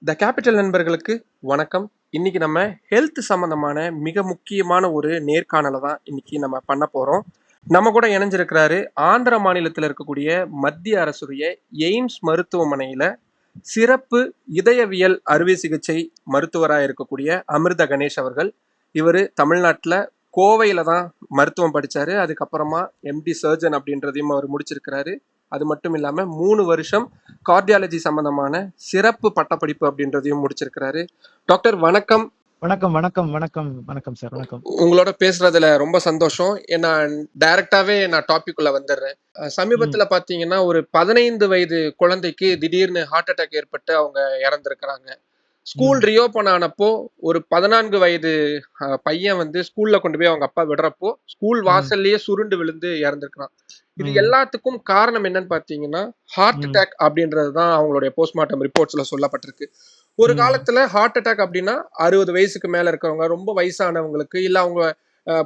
The capital நண்பர்களுக்கு வணக்கம். இன்னைக்கு நம்ம ஹெல்த் சம்பந்தமான மிக முக்கியமான ஒரு நேர்காணலை தான் இன்னைக்கு நம்ம பண்ண போறோம். நம்ம கூட இணைஞ்சிருக்கிறாரு ஆந்திர மாநிலத்தில் இருக்கக்கூடிய மத்திய அரசுடைய எய்ம்ஸ் மருத்துவமனையில சிறப்பு இதயவியல் அறுவை சிகிச்சை மருத்துவராக இருக்கக்கூடிய அமிர்த கணேஷ் அவர்கள். இவர் தமிழ்நாட்டில் கோவையில தான் மருத்துவம் படிச்சாரு. அதுக்கப்புறமா எம்டி சர்ஜன் அப்படின்றதையும் அவர் முடிச்சிருக்கிறாரு. அது மட்டும் இல்லாம 3 வருஷம் கார்டியாலஜி சம்பந்தமான சிறப்பு பட்டப்படிப்பு அப்படின்றதையும் முடிச்சிருக்கிறாரு. டாக்டர் வணக்கம். வணக்கம் வணக்கம் வணக்கம் வணக்கம் சார். வணக்கம். உங்களோட பேசுறதுல ரொம்ப சந்தோஷம். நான் டைரக்டாவே டாபிக் உள்ள வந்துடுறேன். சமீபத்துல பாத்தீங்கன்னா ஒரு 15 வயது குழந்தைக்கு திடீர்னு ஹார்ட் அட்டாக் ஏற்பட்டு அவங்க இறந்திருக்கிறாங்க. ஸ்கூல் ரீஓபன் ஆனப்போ ஒரு 14 வயது பையன் ஸ்கூல்ல கொண்டு போய் அவங்க அப்பா விடுறப்போ ஸ்கூல் வாசல்லையே சுருண்டு விழுந்து இறந்திருக்கிறான். இது எல்லாத்துக்கும் காரணம் என்னன்னு பாத்தீங்கன்னா ஹார்ட் அட்டாக் அப்படின்றதுதான் அவங்களுடைய போஸ்ட்மார்ட்டம் ரிப்போர்ட்ஸ்ல சொல்லப்பட்டிருக்கு. ஒரு காலத்துல ஹார்ட் அட்டாக் அப்படின்னா 60 வயசுக்கு மேல இருக்கிறவங்க, ரொம்ப வயசானவங்களுக்கு, இல்ல அவங்க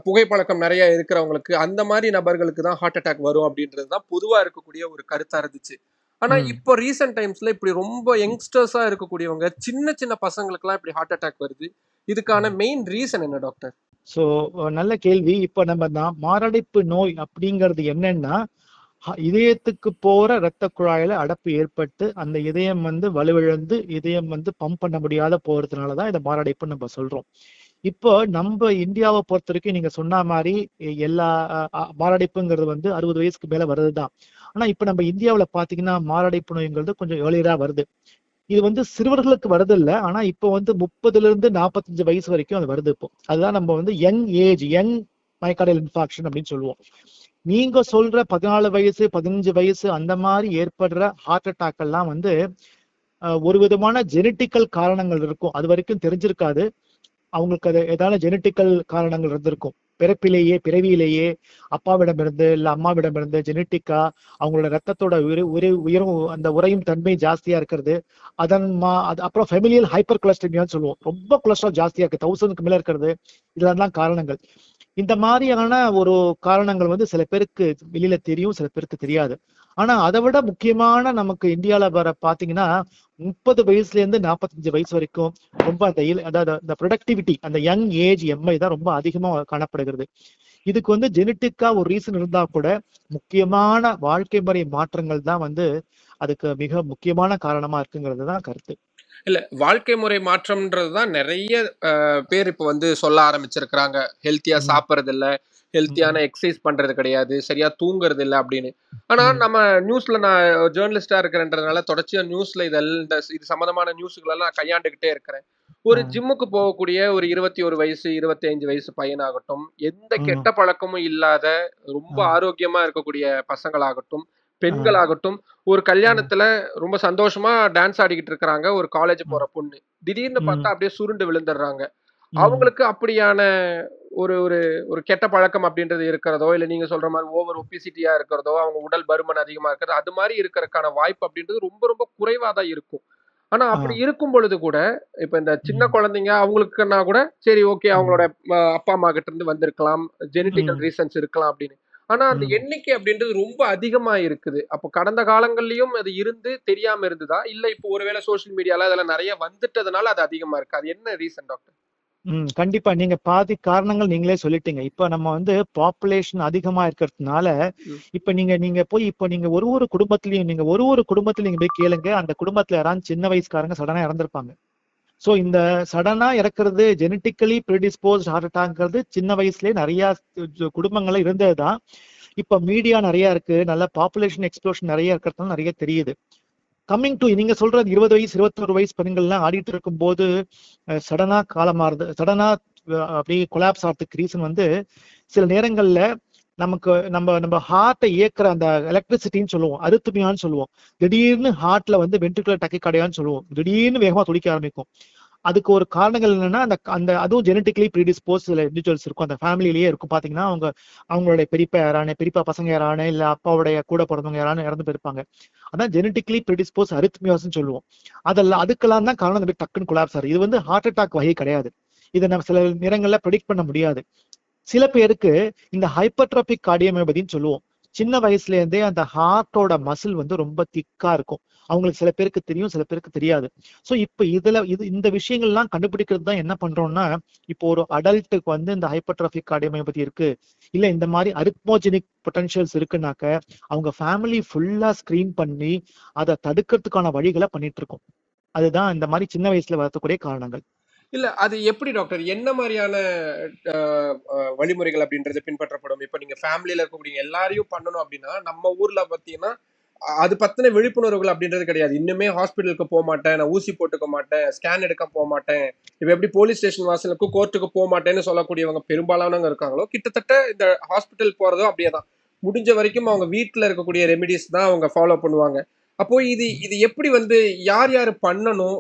புகைப்பழக்கம் நிறைய இருக்கிறவங்களுக்கு, அந்த மாதிரி நபர்களுக்கு தான் ஹார்ட் அட்டாக் வரும் அப்படின்றதுதான் பொதுவா இருக்கக்கூடிய ஒரு கருத்தா இருந்துச்சு. ஆனா இப்போ ரீசெண்ட் டைம்ஸ்ல இப்படி ரொம்ப யங்ஸ்டர்ஸா இருக்கக்கூடியவங்க, சின்ன சின்ன பசங்களுக்கு எல்லாம் இப்படி ஹார்ட் அட்டாக் வருது. இதுக்கான மெயின் ரீசன் என்ன டாக்டர்? சோ நல்ல கேள்வி. இப்ப நம்ம மாரடைப்பு நோய் அப்படிங்கிறது என்னன்னா, இதயத்துக்கு போற இரத்த குழாயில அடைப்பு ஏற்பட்டு அந்த இதயம் வலுவிழந்து இதயம் பம்ப் பண்ண முடியாத போறதுனாலதான் இதை மாரடைப்புன்னு நம்ம சொல்றோம். இப்போ நம்ம இந்தியாவை பொறுத்த வரைக்கும் நீங்க சொன்ன மாதிரி எல்லா மாரடைப்புங்கிறது 60 வயசுக்கு மேல வருதுதான். ஆனா இப்ப நம்ம இந்தியாவுல பாத்தீங்கன்னா மாரடைப்பு நோய்ங்கிறது கொஞ்சம் ஏர்லியரா வருது. இது சிறுவர்களுக்கு வருது இல்ல. ஆனா இப்போ 30ல இருந்து 45 வயசு வரைக்கும் அது வருது. இப்போ அதுதான் நம்ம யங் ஏஜ், யங் மைகார்டியல் இன்ஃபாக்ஷன் அப்படின்னு சொல்லுவோம். நீங்க சொல்ற 14 வயசு 15 வயசு அந்த மாதிரி ஏற்படுற ஹார்ட் அட்டாக் எல்லாம் ஒரு விதமான ஜெனட்டிக்கல் காரணங்கள் இருக்கும். அது வரைக்கும் தெரிஞ்சிருக்காது. அவங்களுக்கு அது ஏதாவது ஜெனட்டிக்கல் காரணங்கள் இருந்திருக்கும். பிறவியிலேயே அப்பாவிடம் இருந்து இல்ல அம்மாவிடம் இருந்து ஜெனட்டிக்கா அவங்களோட ரத்தத்தோட உயரும் அந்த உறையும் தன்மை ஜாஸ்தியா இருக்கிறது. அப்புறம் ஃபெமிலியல் ஹைப்பர் கொலஸ்ட்ரமியான்னு சொல்லுவோம். ரொம்ப கொலஸ்ட்ரால் ஜாஸ்தியா இருக்கு, 1000க்கு மேல இருக்கிறது. இதெல்லாம் காரணங்கள். இந்த மாதிரியான ஒரு காரணங்கள் சில பேருக்கு வெளியில தெரியும், சில பேருக்கு தெரியாது. ஆனா அதை விட முக்கியமான நமக்கு இந்தியால வர பாத்தீங்கன்னா 30 வயசுல இருந்து 45 வயசு வரைக்கும் ரொம்ப அந்த ப்ரொடக்டிவிட்டி, அந்த யங் ஏஜ் எம்ஐ தான் ரொம்ப அதிகமா காணப்படுகிறது. இதுக்கு ஜெனட்டிக்கா ஒரு ரீசன் இருந்தா கூட முக்கியமான வாழ்க்கை முறை மாற்றங்கள் தான் அதுக்கு மிக முக்கியமான காரணமா இருக்குங்கிறது தான் கருத்து. இல்ல, வாழ்க்கை முறை மாற்றம்ன்றதுதான் நிறைய பேர் இப்ப சொல்ல ஆரம்பிச்சிருக்கிறாங்க. ஹெல்த்தியா சாப்பிடுறது இல்ல, ஹெல்த்தியான எக்ஸசைஸ் பண்றது கிடையாது, சரியா தூங்குறது இல்ல அப்படின்னு. ஆனா நம்ம நியூஸ்ல, நான் ஜேர்னலிஸ்டா இருக்கிறேன்றதுனால தொடர்ச்சியா நியூஸ்ல இது சம்பந்தமான நியூஸ்கள் எல்லாம் நான் கையாண்டுகிட்டே இருக்கிறேன். ஒரு ஜிம்முக்கு போகக்கூடிய ஒரு 21 வயசு 25 வயசு பையனாகட்டும், எந்த கெட்ட பழக்கமும் இல்லாத ரொம்ப ஆரோக்கியமா இருக்கக்கூடிய பசங்களாகட்டும், பெண்களாகட்டும், ஒரு கல்யாணத்துல ரொம்ப சந்தோஷமா டான்ஸ் ஆடிக்கிட்டு இருக்கிறாங்க ஒரு காலேஜ் போற பொண்ணு. திடீர்னு பார்த்தா அப்படியே சுருண்டு விழுந்துடுறாங்க. அவங்களுக்கு அப்படியான ஒரு ஒரு ஒரு கெட்ட பழக்கம் அப்படின்றது இருக்கிறதோ, இல்ல நீங்க சொல்ற மாதிரி ஓவர் ஒபிசிட்டியா இருக்கிறதோ, அவங்க உடல் பருமன் அதிகமா இருக்கிறது, அது மாதிரி இருக்கிறதுக்கான வாய்ப்பு அப்படின்றது ரொம்ப ரொம்ப குறைவா தான் இருக்கும். ஆனா அப்படி இருக்கும் பொழுது கூட, இப்ப இந்த சின்ன குழந்தைங்க அவங்களுக்குன்னா கூட சரி, ஓகே, அவங்களோட அப்பா அம்மா கிட்ட இருந்து வந்திருக்கலாம், ஜெனட்டிக்கல் ரீசன்ஸ் இருக்கலாம் அப்படின்னு. ஆனா அந்த எண்ணிக்கை அப்படின்றது ரொம்ப அதிகமா இருக்குது. அப்போ கடந்த காலங்கள்லயும் அது தெரியாம இருந்ததா? இல்ல இப்போ ஒருவேளை சோசியல் மீடியால அதெல்லாம் நிறைய வந்துட்டதுனால அது அதிகமா இருக்கு. அது என்ன ரீசன் டாக்டர்? கண்டிப்பா. நீங்க பாதி காரணங்கள் நீங்களே சொல்லிட்டீங்க. இப்ப நம்ம பாப்புலேஷன் அதிகமா இருக்கிறதுனால இப்ப நீங்க போய் இப்ப நீங்க ஒரு குடும்பத்திலயும் நீங்க போய் கேளுங்க. அந்த குடும்பத்துல யாராவது சின்ன வயசுக்காரங்க சடனா இறந்திருப்பாங்க. சோ இந்த சடனா இறக்குறது ஜெனட்டிக்கலி ப்ரிடிஸ்போஸ்ட் ஹார்ட் அட்டாக்ங்கிறது சின்ன வயசுலயே நிறைய குடும்பங்கள்ல இருந்ததுதான். இப்ப மீடியா நிறைய இருக்கு, நல்ல பாப்புலேஷன் எக்ஸ்ப்ளோஷன் நிறைய இருக்கிறதுனால நிறைய தெரியுது. கம்மிங் டு நீங்க சொல்றது 20 வயசு 21 வயசு பெண்கள்லாம் ஆடிட்டு இருக்கும் போது சடனா காலமாறுது, சடனா அப்படியே கொலாப்ஸ் ஆகிறதுக்கு ரீசன் சில நேரங்கள்ல நமக்கு நம்ம ஹார்ட்டை இயக்குற அந்த எலக்ட்ரிசிட்டின்னு சொல்லுவோம், அரித்மியான்னு சொல்லுவோம். திடீர்னு ஹார்ட்ல வென்ட்ரிகுலர் டக்கிகார்டியான்னு சொல்லுவோம். திடீர்னு வேகமா துடிக்க ஆரம்பிக்கும். அதுக்கு ஒரு காரணங்கள் என்னன்னா அந்த அதுவும் ஜெனட்டிக்கலி ப்ரீடிஸ்போஸ் சில இண்டிவிஜுவல்ஸ் இருக்கும், அந்த ஃபேமிலிலேயே இருக்கும். பாத்தீங்கன்னா அவங்களுடைய பெரியப்பா பசங்க யாரானே இல்ல அப்பாவுடைய கூட பிறந்தவங்க யாரானு இறந்து போயிருப்பாங்க. அதான் ஜெனட்டிக்கலி ப்ரிடிஸ்போஸ் அரித்மியாஸ்ன்னு சொல்லுவோம். அதுக்கெல்லாம் தான் காரணம் டக்குன்னு கொலாப்ஸ் ஆகுது. இது ஹார்ட் அட்டாக் வகை கிடையாது. இதை நம்ம சில நேரங்கள்ல ப்ரெடிக்ட் பண்ண முடியாது. சில பேருக்கு இந்த ஹைப்பர்ட்ரோபிக் கார்டியோமியோபதின்னு சொல்லுவோம். சின்ன வயசுல இருந்தே அந்த ஹார்ட்டோட மசில் ரொம்ப திக்கா இருக்கும். அவங்களுக்கு சில பேருக்கு தெரியும், சில பேருக்கு தெரியாது. ஸோ இப்ப இந்த விஷயங்கள்லாம் கண்டுபிடிக்கிறது தான் என்ன பண்றோம்னா, இப்போ ஒரு அடல்ட்டுக்கு வந்து இந்த ஹைப்பர்ட்ரோபிக் கார்டியோமயோபதி இருக்கு, இல்ல இந்த மாதிரி அரித்மோஜெனிக் பொட்டன்ஷியல்ஸ் இருக்குனாக்க அவங்க ஃபேமிலி ஃபுல்லா ஸ்கிரீன் பண்ணி அதை தடுக்கிறதுக்கான வழிகளை பண்ணிட்டு இருக்கோம். அதுதான் இந்த மாதிரி சின்ன வயசுல வரக்கூடிய காரணங்கள். இல்ல அது எப்படி டாக்டர்? என்ன மாரியான அ அ வழிமுறைகள் அப்படின்றது பின்பற்றப்படும்? இப்ப நீங்க ஃபேமிலில இருக்கக்கூடிய எல்லாரையும் பண்ணணும் அப்படின்னா, நம்ம ஊர்ல பார்த்தீங்கன்னா, அது பத்தின விழிப்புணர்வுகள் அப்படின்றது கிடையாது. இன்னுமே ஹாஸ்பிட்டலுக்கு போமாட்டேன், நான் ஊசி போட்டுக்க மாட்டேன், ஸ்கேன் எடுக்க போமாட்டேன். இப்ப எப்படி போலீஸ் ஸ்டேஷன் வாசலுக்கு, கோர்ட்டுக்கு போமாட்டேன்னு சொல்லக்கூடியவங்க பெரும்பாலானவங்க இருக்காங்களோ, கிட்டத்தட்ட இந்த ஹாஸ்பிட்டல் போறதும் அப்படியே தான். முடிஞ்ச வரைக்கும் அவங்க வீட்ல இருக்கக்கூடிய ரெமிடீஸ் தான் அவங்க ஃபாலோ பண்ணுவாங்க. அப்போ இது இது எப்படி வந்து யார் யாரு பண்ணணும்?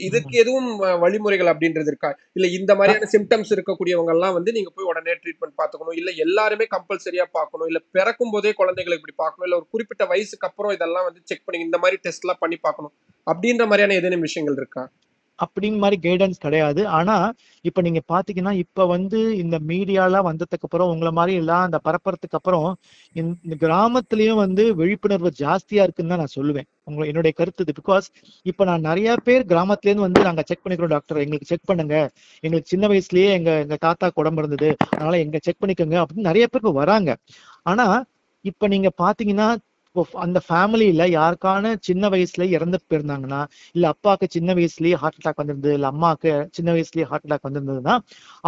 இதுக்கு எதுவும் வழிமுறைகள் அப்படின்றது இருக்கா? இல்ல இந்த மாரியான சிம்ப்டம்ஸ் இருக்கக்கூடியவங்கலாம் வந்து நீங்க போய் உடனே ட்ரீட்மெண்ட் பார்த்துக்கணும். இல்ல எல்லாருமே கம்பல்சரியா பார்க்கணும். இல்ல பிறக்கும்போதே குழந்தைகள இப்படி பார்க்கணும். இல்ல ஒரு குறிப்பிட்ட வயசுக்கு அப்புறம் இதெல்லாம் வந்து செக் பண்ணி இந்த மாரி டெஸ்ட்லாம் பண்ணி பார்க்கணும். அப்படின்ற மாரியான ஏதேனும் விஷயங்கள் இருக்கா? அப்படின்னு மாதிரி கைடன்ஸ் கிடையாது. ஆனா இப்ப நீங்க பாத்தீங்கன்னா, இப்ப வந்து இந்த மீடியாலாம் வந்ததுக்கு அப்புறம் உங்களை மாதிரி எல்லாம் அந்த பரப்புறதுக்கு அப்புறம் இந்த கிராமத்திலயும் வந்து விழிப்புணர்வு ஜாஸ்தியா இருக்குன்னு தான் நான் சொல்லுவேன். என்னுடைய கருத்து இது. பிகாஸ் இப்ப நான் நிறைய பேர் கிராமத்துல இருந்து வந்து நாங்க செக் பண்ணிக்கிறோம் டாக்டர், எங்களுக்கு செக் பண்ணுங்க, எங்களுக்கு சின்ன வயசுலயே எங்க எங்க தாத்தாக்கு உடம்பு இருந்தது, அதனால எங்க செக் பண்ணிக்கோங்க அப்படின்னு நிறைய பேர் இப்ப வராங்க. ஆனா இப்ப நீங்க பாத்தீங்கன்னா, அந்த ஃபேமிலியில யாருக்கான சின்ன வயசுல இறந்து போயிருந்தாங்கன்னா, இல்ல அப்பாவுக்கு சின்ன வயசுலயே ஹார்ட் அட்டாக் வந்திருந்தது, இல்ல அம்மாவுக்கு சின்ன வயசுலயே ஹார்ட் அட்டாக் வந்திருந்ததுன்னா,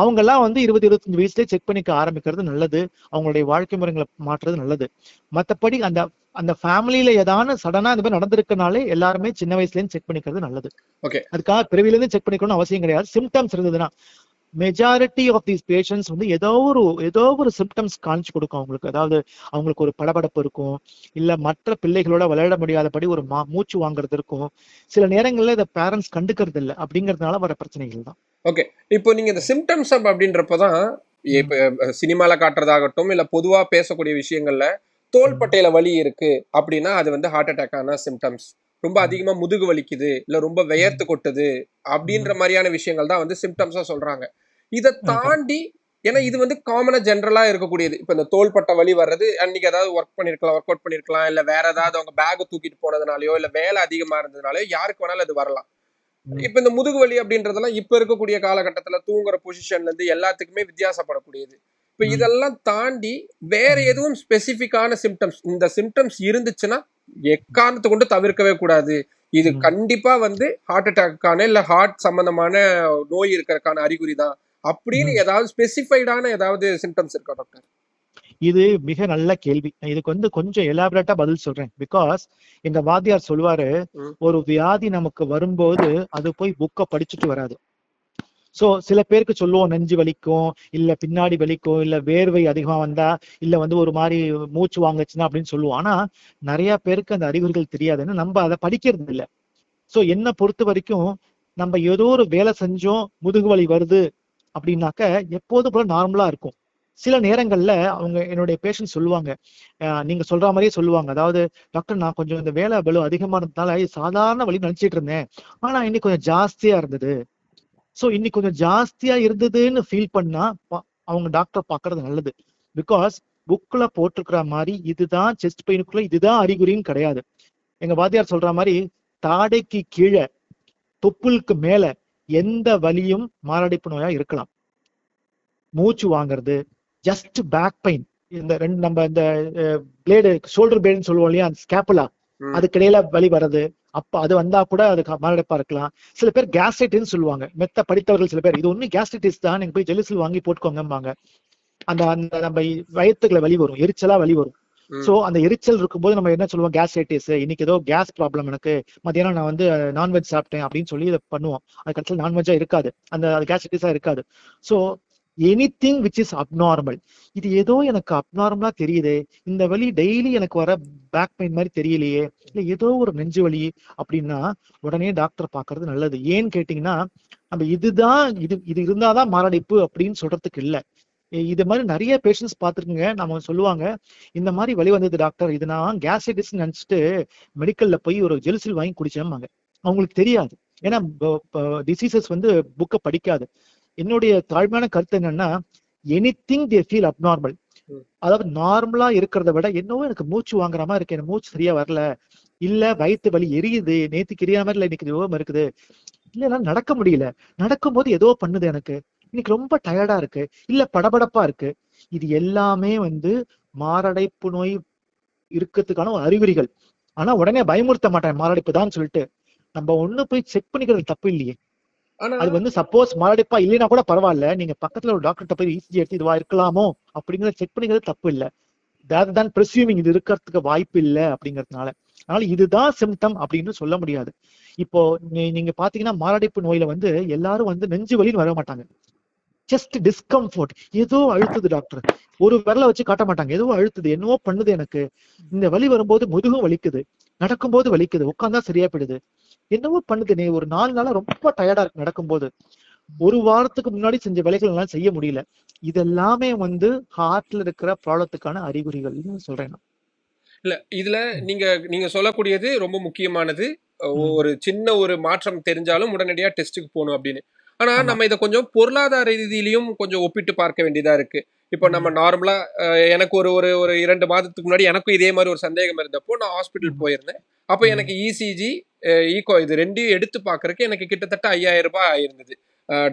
அவங்க எல்லாம் வந்து 20-25 வயசுலயே செக் பண்ணிக்க ஆரம்பிக்கிறது நல்லது. அவங்களுடைய வாழ்க்கை முறைகளை மாற்றுறது நல்லது. மத்தபடி அந்த அந்த ஃபேமிலியில ஏதான சடனா இந்த மாதிரி நடந்திருக்கனாலே எல்லாருமே சின்ன வயசுல இருந்து செக் பண்ணிக்கிறது நல்லது. ஓகே. அதுக்காக பிறவில இருந்து செக் பண்ணிக்கணும்னு அவசியம் கிடையாது. சிம்டம்ஸ் இருந்ததுன்னா மெஜாரிட்டி ஆஃப் தீஸ் பேஷன்ஸ் வந்து ஏதோ ஒரு சிம்டம்ஸ் காமிச்சு கொடுக்கும் அவங்களுக்கு. அதாவது அவங்களுக்கு ஒரு படபடப்பு இருக்கும், இல்ல மற்ற பிள்ளைகளோட விளையாட முடியாதபடி ஒரு மூச்சு வாங்குறது இருக்கும். சில நேரங்கள்ல இதை பேரண்ட்ஸ் கண்டுக்கிறது இல்லை, அப்படிங்கறதுனால வர பிரச்சனைகள் தான். ஓகே. இப்போ நீங்க இந்த சிம்ப்டம்ஸ் அப்படின்றப்பதான் இப்ப சினிமால காட்டுறதாகட்டும், இல்ல பொதுவா பேசக்கூடிய விஷயங்கள்ல தோள்பட்டையில வலி இருக்கு அப்படின்னா, அது வந்து ஹார்ட் அட்டாக்கான சிம்ப்டம்ஸ். ரொம்ப அதிகமா முதுகு வலிக்குது, இல்ல ரொம்ப வியர்த்து கொட்டுது அப்படின்ற மாரியான விஷயங்கள் தான் வந்து சிம்ப்டம்ஸா சொல்றாங்க. இத தாண்டி ஏன்னா இது வந்து காமனா ஜெனரலா இருக்கக்கூடியது. இப்ப இந்த தோள்பட்டை வலி வர்றது அன்னைக்கு ஏதாவது ஒர்க் அவுட் பண்ணியிருக்கலாம். இல்ல வேற ஏதாவது அவங்க பேக் தூக்கிட்டு போனதுனாலயோ, இல்ல வேலை அதிகமா இருந்ததுனாலயோ யாருக்கு வேணாலும் அது வரலாம். இப்ப இந்த முதுகு வலி அப்படின்றதெல்லாம் இப்ப இருக்கக்கூடிய காலகட்டத்துல தூங்குற பொசிஷன்ல இருந்து எல்லாத்துக்குமே வித்தியாசப்படக்கூடியது. இப்ப இதெல்லாம் தாண்டி வேற எதுவும் ஸ்பெசிபிக்கான சிம்டம்ஸ் இந்த சிம்டம்ஸ் இருந்துச்சுன்னா எக்காரணத்தை கொண்டு தவிர்க்கவே கூடாது. இது கண்டிப்பா வந்து ஹார்ட் அட்டாக்கான இல்ல ஹார்ட் சம்பந்தமான நோய் இருக்கிறதுக்கான அறிகுறி தான் அப்படின்னு ஏதாவது ஸ்பெசிஃபைடான ஏதாவது சிம்டம்ஸ் இருக்கா டாக்டர்? இது மிக நல்ல கேள்வி. இதுக்கு வந்து கொஞ்சம் எலாபரேட்டா பதில் சொல்றேன். பிகாஸ் எங்க வாத்தியார் சொல்லுவாரு, ஒரு வியாதி நமக்கு வரும்போது அது போய் புக்க படிச்சுட்டு வராது. சோ சில பேருக்கு சொல்லுவோம் நெஞ்சு வலிக்கும், இல்ல பின்னாடி வலிக்கும், இல்ல வேர்வை அதிகமா வந்தா, இல்ல வந்து ஒரு மாதிரி மூச்சு வாங்குச்சுன்னா அப்படின்னு சொல்லுவோம். ஆனா நிறைய பேருக்கு அந்த அறிகுறிகள் தெரியாதுன்னு நம்ம அதை படிக்கிறது இல்லை. சோ என்ன பொறுத்த வரைக்கும் நம்ம ஏதோ ஒரு வேலை செஞ்சோம், முதுகு வலி வருது அப்படின்னாக்க எப்போதும் போல நார்மலா இருக்கும். சில நேரங்கள்ல அவங்க என்னுடைய பேஷண்ட் சொல்லுவாங்க, நீங்க சொல்ற மாதிரியே சொல்லுவாங்க. அதாவது டாக்டர் நான் கொஞ்சம் இந்த வேலை பளு அதிகமா இருந்ததால சாதாரண வலி நினைச்சிட்டு இருந்தேன், ஆனா இன்னைக்கு கொஞ்சம் ஜாஸ்தியா இருந்தது. சோ இன்னைக்கு கொஞ்சம் ஜாஸ்தியா இருந்ததுன்னு ஃபீல் பண்ணா அவங்க டாக்டர் பாக்குறது நல்லது. பிகாஸ் புக்ல போட்டிருக்கிற மாதிரி இதுதான் செஸ்ட் பெயினுக்குள்ள இதுதான் அறிகுறின்னு கிடையாது. எங்க வாத்தியார் சொல்ற மாதிரி தாடைக்கு கீழே தொப்புளுக்கு மேல எந்த வலியும் மாரடைப்பு நோயா இருக்கலாம். மூச்சு வாங்குறது, ஜஸ்ட் பேக் பெயின், இந்த ரெண்டு நம்ம இந்த பிளேடு ஷோல்டர் பிளேடுன்னு சொல்லுவோம் இல்லையா, அந்த ஸ்கேப்புலா, அதுக்கு இடையில வலி வர்றது, அப்ப அது வந்தா கூட அது மாரடைப்பா இருக்கலாம். சில பேர் கேஸ்ட்ரைட்டிஸ் சொல்லுவாங்க, மெத்த படித்தவர்கள் சில பேர் இது ஒண்ணு கேஸ்ட்ரைட்டிஸ் தான், நீங்க போய் ஜெலிசில் வாங்கி போட்டுக்கோங்கம்பாங்க. அந்த அந்த நம்ம வயிற்றுக்குள்ள வலி வரும், எரிச்சலா வலி வரும். சோ அந்த எரிச்சல் இருக்கும்போது நம்ம என்ன சொல்லுவோம், கேஸ்ட்ரைட்டிஸ், இன்னைக்கு ஏதோ கேஸ் ப்ராப்ளம் எனக்கு, மத்தியானம் நான் வந்து நான்வெஜ் சாப்பிட்டேன் அப்படின்னு சொல்லி இதை பண்ணுவோம். அது கடைசியில் நான்வெஜ்ஜா இருக்காது, அந்த கேஸ்ட்ரைட்டிஸா இருக்காது. So anything which is abnormal, இது ஏதோ எனக்கு அப்நார்மலா தெரியுது, இந்த வலி டெய்லி எனக்கு வர பேக் பெயின் மாதிரி தெரியலையே, இல்ல ஏதோ ஒரு நெஞ்சு வலி அப்படின்னா உடனே டாக்டர் பாக்குறது நல்லது. ஏன்னு கேட்டீங்கன்னா, நம்ம இதுதான் இது இருந்தாதான் மாரடைப்பு அப்படின்னு சொல்றதுக்கு இல்ல. இது மாதிரி நிறைய பேஷண்ட்ஸ் பார்த்துருக்குங்க. நம்ம சொல்லுவாங்க, இந்த மாதிரி வலி வந்தது டாக்டர், இது நான் கேஸ்ட்ரைட்டிஸ் நினைச்சிட்டு மெடிக்கல்ல போய் ஒரு ஜெலுசில் வாங்கி குடிச்சேம்பாங்க. அவங்களுக்கு தெரியாது, ஏன்னா டிசீசஸ் வந்து புக்கை படிக்காது. என்னுடைய தாழ்மையான கருத்து என்னன்னா, எனிதிங் தே ஃபீல் அப்நார்மல், அதாவது நார்மலா இருக்கிறத விட என்னவோ எனக்கு மூச்சு வாங்குற மாதிரி இருக்கு, எனக்கு மூச்சு சரியா வரல, இல்ல வயித்து வலி எரியுது, நேத்துக்கு எரியாத மாதிரி இல்ல இன்னைக்கு யோகம் இருக்குது, இல்ல என்னால நடக்க முடியல, நடக்கும்போது ஏதோ பண்ணுது எனக்கு, இன்னைக்கு ரொம்ப டயர்டா இருக்கு, இல்ல படபடப்பா இருக்கு. இது எல்லாமே வந்து மாரடைப்பு நோய் இருக்கிறதுக்கான ஒரு அறிகுறிகள். ஆனா உடனே பயமுறுத்த மாட்டேன் மாரடைப்பு தான் சொல்லிட்டு. நம்ம ஒண்ணு போய் செக் பண்ணிக்கிறது தப்பு இல்லையே. ஆனா அது வந்து சப்போஸ் மாரடைப்பா இல்லைன்னா கூட பரவாயில்ல, நீங்க பக்கத்துல ஒரு டாக்டர்கிட்ட போய் இசிஜி எடுத்து இதுவா இருக்கலாமோ அப்படிங்கறத செக் பண்ணிக்கிறது தப்பு இல்ல. rather than presuming இது இருக்கிறதுக்கு வாய்ப்பு இல்ல அப்படிங்கறதுனால. அதனால இதுதான் சிம்டம் அப்படின்னு சொல்ல முடியாது. இப்போ நீங்க பாத்தீங்கன்னா மாரடைப்பு நோயில வந்து எல்லாரும் வந்து நெஞ்சு வலின்னு வர மாட்டாங்க. ஜஸ்ட் டிஸ்கம்ஃபர்ட், ஏதோ அழுத்துது டாக்டர், ஒரு விரல வச்சு காட்ட மாட்டாங்க, ஏதோ அழுத்துது, என்னவோ பண்ணுது எனக்கு, இந்த வலி வரும்போது முதுகும் வலிக்குது, நடக்கும்போது வலிக்குது, உட்கார்ந்தா சரியா போயிடுது, என்னவோ பண்ணுது, நீ ஒரு 4 நாளா ரொம்ப டயர்டா இருக்கு நடக்கும்போது, ஒரு வாரத்துக்கு முன்னாடி செஞ்ச வேலைகள் எல்லாம் செய்ய முடியல. இதெல்லாமே வந்து ஹார்ட்ல இருக்கிற ப்ராப்ளத்துக்கான அறிகுறிகள்னு சொல்றேன் நான். இல்ல இதுல நீங்க நீங்க சொல்லக்கூடியது ரொம்ப முக்கியமானது. ம். ஒரு சின்ன ஒரு மாற்றம் தெரிஞ்சாலும் உடனடியா டெஸ்ட்டுக்கு போணும் அப்படின்னு. ஆனா ஆமா. நம்ம இத கொஞ்சம் பொருளாதார ரீதியிலயும் கொஞ்சம் ஒப்பிட்டு பார்க்க வேண்டியதா இருக்கு. இப்போ நம்ம ம். நார்மலா எனக்கு ஒரு ஒரு ஒரு 2 மாதத்துக்கு முன்னாடி எனக்கும் இதே மாரி ஒரு சந்தேகம் இருந்தப்போ நான் ஹாஸ்பிட்டல் ம். போயிருந்தேன். அப்ப ம். எனக்கு இசிஜி, ஈகோ இது 2யும் எடுத்து பார்க்கறக்கு எனக்கு கிட்டத்தட்ட ரூ. 5000 ஆயிருந்தது.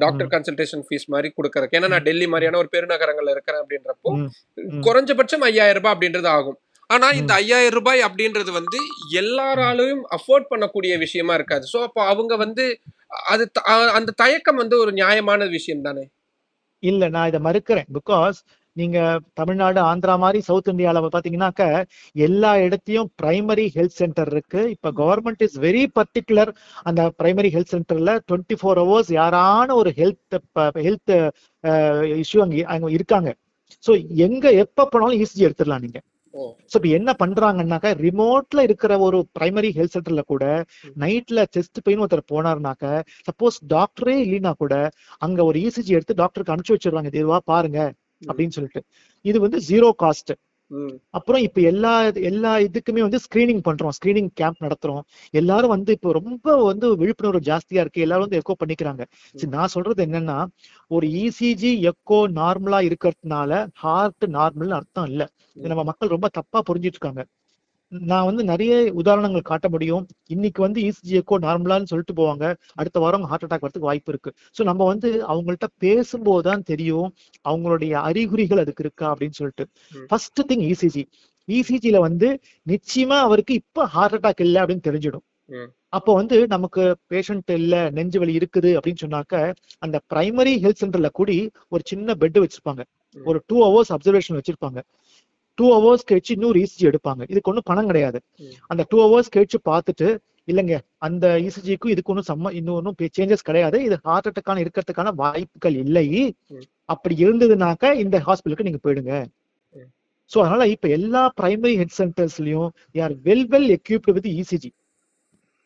டாக்டர் ம். கன்சல்டேஷன் ஃபீஸ் மாரி குடுக்கறக்கு. ஏன்னா ம். நான் டெல்லி மாரியான ஒரு பெருநகரங்கள்ல இருக்கிறேன் அப்படின்றப்போ, ம். ம். குறைஞ்சபட்சம் ரூ. 5000 அப்படின்றது ஆகும். ஆனா இந்த ம். ரூ. 5000 அப்படின்றது வந்து ம். எல்லாராலயும் அஃபோர்ட் பண்ணக்கூடிய விஷயமா இருக்காது. சோ அப்ப அவங்க வந்து அது அந்த தயக்கம் வந்து ஒரு நியாயமான விஷயம் தானே? இல்ல நான் இதை மறுக்கிறேன். பிகாஸ் நீங்க தமிழ்நாடு, ஆந்திரா மாதிரி சவுத் இந்தியால பாத்தீங்கன்னாக்க எல்லா இடத்தையும் பிரைமரி ஹெல்த் சென்டர் இருக்கு. இப்ப கவர்மெண்ட் இஸ் வெரி பர்டிகுலர். அந்த பிரைமரி ஹெல்த் சென்டர்ல 24 ஹவர்ஸ் யாரான ஒரு ஹெல்த் இஷ்யூ அங்க இருக்காங்க. சோ எங்க எப்ப போனாலும் இசிஜி எடுத்துடலாம் நீங்க. ஓ! சோ இப்ப என்ன பண்றாங்கன்னாக்க ரிமோட்ல இருக்கிற ஒரு பிரைமரி ஹெல்த் சென்டர்ல கூட நைட்ல செஸ்ட் பெயின் ஒருத்தர் போனாருனாக்க, சப்போஸ் டாக்டரே இல்லைன்னா கூட அங்க ஒரு இசிஜி எடுத்து டாக்டருக்கு அனுப்பிச்சு வச்சிருவாங்க, இதுவா பாருங்க ம். அப்படின்னு சொல்லிட்டு. இது வந்து ஜீரோ காஸ்ட். ம். அப்புறம் இப்ப எல்லா எல்லா இதுக்குமே வந்து ஸ்கிரீனிங் பண்றோம், ஸ்கிரீனிங் கேம்ப் நடத்துறோம். எல்லாரும் வந்து இப்போ ரொம்ப வந்து விழிப்புணர்வு ஜாஸ்தியா இருக்கு, எல்லாரும் வந்து எக்கோ பண்ணிக்கிறாங்க. சரி, ம். நான் சொல்றது என்னன்னா, ஒரு இசிஜி எக்கோ நார்மலா இருக்கிறதுனால ஹார்ட் நார்மல்னு அர்த்தம் இல்ல. இது ம். நம்ம மக்கள் ரொம்ப தப்பா புரிஞ்சிட்டு இருக்காங்க. நான் வந்து நிறைய உதாரணங்கள் காட்ட முடியும். இன்னைக்கு வந்து இசிஜி எக்கோ நார்மலான்னு சொல்லிட்டு போவாங்க, அடுத்த வாரம் ஹார்ட் அட்டாக் வரதுக்கு வாய்ப்பு இருக்கு. சோ நம்ம வந்து அவங்கள்ட்ட பேசும்போதுதான் தெரியும் அவங்களுடைய அறிகுறிகள் அதுக்கு இருக்கா அப்படின்னு சொல்லிட்டு. ம். First thing ECG. இசிஜில வந்து நிச்சயமா அவருக்கு இப்ப ஹார்ட் அட்டாக் இல்லை அப்படின்னு தெரிஞ்சிடும். ம். அப்போ வந்து நமக்கு பேஷண்ட் இல்ல, நெஞ்சு வலி இருக்குது அப்படின்னு சொன்னாக்க அந்த பிரைமரி ஹெல்த் சென்டர்ல கூடி ஒரு சின்ன பெட் வச்சிருப்பாங்க, ம். ஒரு 2 ஹவர்ஸ் அப்சர்வேஷன் வச்சிருப்பாங்க. 2 ஹவர்ஸ் கழிச்சு இன்னொரு இசிஜி எடுப்பாங்க. இதுக்கு ஒன்றும் பணம் கிடையாது. ம். அந்த 2 ஹவர்ஸ் கழிச்சு பார்த்துட்டு, இல்லைங்க அந்த இசிஜிக்கும் இதுக்கு ஒன்றும் இன்னும் சேஞ்சஸ் கிடையாது, இது ஹார்ட் அட்டாக்கான இருக்கிறதுக்கான வாய்ப்புகள் இல்லை, ம். அப்படி இருந்ததுனாக்க இந்த ஹாஸ்பிட்டலுக்கு நீங்க போயிடுங்க. ம். சோ அதனால இப்ப எல்லா பிரைமரி ஹெல்த் சென்டர்ஸ்லயும் யார் well equipped with ECG.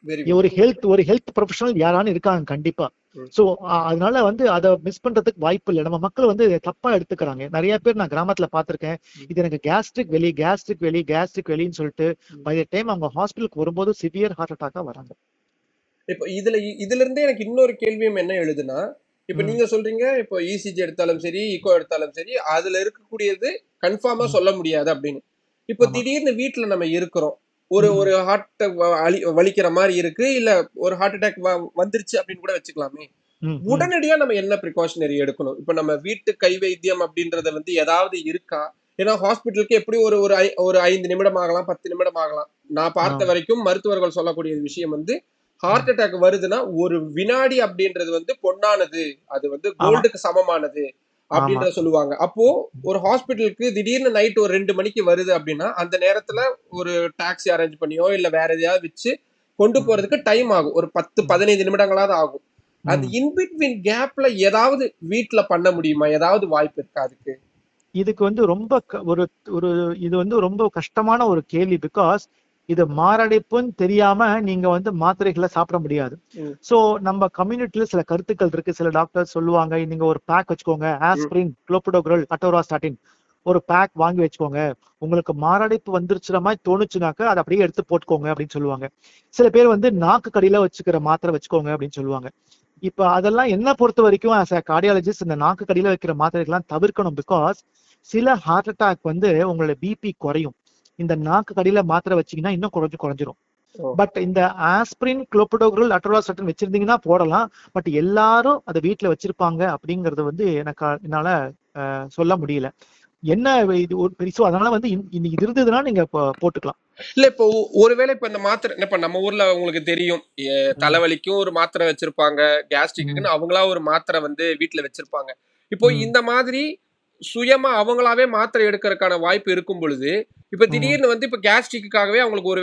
Very good. ஒரு ஹெல்த் ப்ரொஃபஷனல் யாரானு இருக்காங்க கண்டிப்பா. ம். சோ அதனால வந்து அதை மிஸ் பண்றதுக்கு வாய்ப்பு இல்லை. நம்ம மக்கள் வந்து தப்பா எடுத்துக்கிறாங்க. நிறைய பேர் நான் கிராமத்துல பார்த்திருக்கேன், ம். இது எனக்கு கேஸ்ட்ரிக் வெளின்னு சொல்லிட்டு ம். பை த டைம் அவங்க ஹாஸ்பிட்டலுக்கு வரும்போது சிவியர் ஹார்ட் அட்டாக்கா வராங்க. இப்ப இதுல இருந்தே எனக்கு இன்னொரு கேள்வியும் என்ன எழுதுனா, இப்ப ம். நீங்க சொல்றீங்க, இப்போ இசிஜி எடுத்தாலும் சரி, ஈகோ எடுத்தாலும் சரி, அதுல இருக்கக்கூடியது கன்ஃபார்மா ம். சொல்ல முடியாது அப்படின்னு. இப்போ ஆமா. திடீர்னு வீட்ல நம்ம இருக்கிறோம். ஒரு ம். ஒரு ஹார்ட் வலிக்கிற மாரி இருக்கு. இல்ல ஒரு ஹார்ட் அட்டாக் வந்துருச்சு அப்படின்னு கூட வச்சுக்கலாமே. ம். ம். உடனடியா நம்ம என்ன பிரிகாஷனரி எடுக்கணும்? இப்ப நம்ம வீட்டு கை வைத்தியம் அப்படின்றது வந்து ஏதாவது இருக்கா? ஏன்னா ஹாஸ்பிட்டலுக்கு எப்படி ஒரு ஒரு ஒரு 5 நிமிடம் ஆகலாம், 10 நிமிடம் ஆகலாம். நான் ஆ. பார்த்த வரைக்கும் மருத்துவர்கள் சொல்லக்கூடிய விஷயம் வந்து, ஹார்ட் ம். அட்டாக் வருதுன்னா, ஒரு வினாடி அப்படின்றது வந்து பொன்னானது. அது வந்து ஆமா. கோல்டுக்கு சமமானது ஆமா. அப்படின்றத சொல்லுவாங்க. அப்போ ஒரு ஹாஸ்பிட்டலுக்கு திடீர்னு நைட் ஒரு 2 மணிக்கு வருது அப்படின்னா, அந்த நேரத்துல ஒரு டாக்ஸி அரேஞ்ச் பண்ணியோ, இல்ல வேற எதையாவது வச்சு கொண்டு ம். போறதுக்கு டைம் ஆகும். ஒரு 10, ம். 15 நிமிடங்களாவது ஆகும். அந்த ம். இன் பிட்வீன் கேப்ல ஏதாவது வீட்ல பண்ண முடியுமா? ஏதாவது வாய்ப்பு இருக்கா அதுக்கு? இதுக்கு வந்து ரொம்ப ஒரு ஒரு இது வந்து ரொம்ப கஷ்டமான ஒரு கேள்வி. பிகாஸ் இது மாரடைப்புன்னு தெரியாம நீங்க வந்து மாத்திரைகளை சாப்பிட முடியாது. ம். சோ நம்ம கம்யூனிட்டில சில கருத்துக்கள் இருக்கு. சில டாக்டர் சொல்லுவாங்க, நீங்க ஒரு பேக் வச்சுக்கோங்க, ம். ஆஸ்பிரின், குளோபிடோகிரல், அட்டோராஸ்டாட்டின் ஒரு பேக் வாங்கி வச்சுக்கோங்க. உங்களுக்கு மாரடைப்பு வந்துருச்சுற மாதிரி தோணுச்சுனாக்க அதை அப்படியே எடுத்து போட்டுக்கோங்க அப்படின்னு சொல்லுவாங்க. சில பேர் வந்து நாக்கு கடியில வச்சுக்கிற மாத்திரை வச்சுக்கோங்க அப்படின்னு சொல்லுவாங்க. இப்ப அதெல்லாம் என்ன பொறுத்த வரைக்கும் ஆஸ் அ கார்டியாலஜிஸ்ட் இந்த நாக்கு கடியில வைக்கிற மாத்திரைகள்லாம் தவிர்க்கணும். பிகாஸ் சில ஹார்ட் அட்டாக் வந்து உங்களோட பிபி குறையும். இந்த நாக்கு கடியில மாத்திரை வச்சீங்கன்னா இன்னும் குறைஞ்சிரும். ஓ. பட் இந்த ஆஸ்பிரின், குளோபடோகிரல், அட்ரோவாஸ்டாட்டின் வச்சிருந்தீங்கன்னா போடலாம். பட் எல்லாரும் அதை வீட்டுல வச்சிருப்பாங்க அப்படிங்கறது வந்து என்னால சொல்ல முடியல. என்ன இது ஒரு பெருசு, அதனால வந்து இன்னைக்கு இது இருந்ததுன்னா நீங்க போட்டுக்கலாம். இல்ல இப்போ ஒருவேளை இப்ப இந்த மாத்திரை இப்ப நம்ம ஊர்ல உங்களுக்கு தெரியும், தலைவலிக்கும் ஒரு மாத்திரை வச்சிருப்பாங்க, கேஸ்ட்ரிக்குன்னு அவங்களா ஒரு மாத்திரை வந்து வீட்டுல வச்சிருப்பாங்க. இப்போ இந்த மாதிரி சுயமா அவங்களாவே மாத்திரை எடுக்கிறதுக்கான வாய்ப்பு இருக்கும் பொழுது, இப்ப திடீர்னு வந்து இப்ப கேஸ்ட்ரிக்குக்காகவே அவங்களுக்கு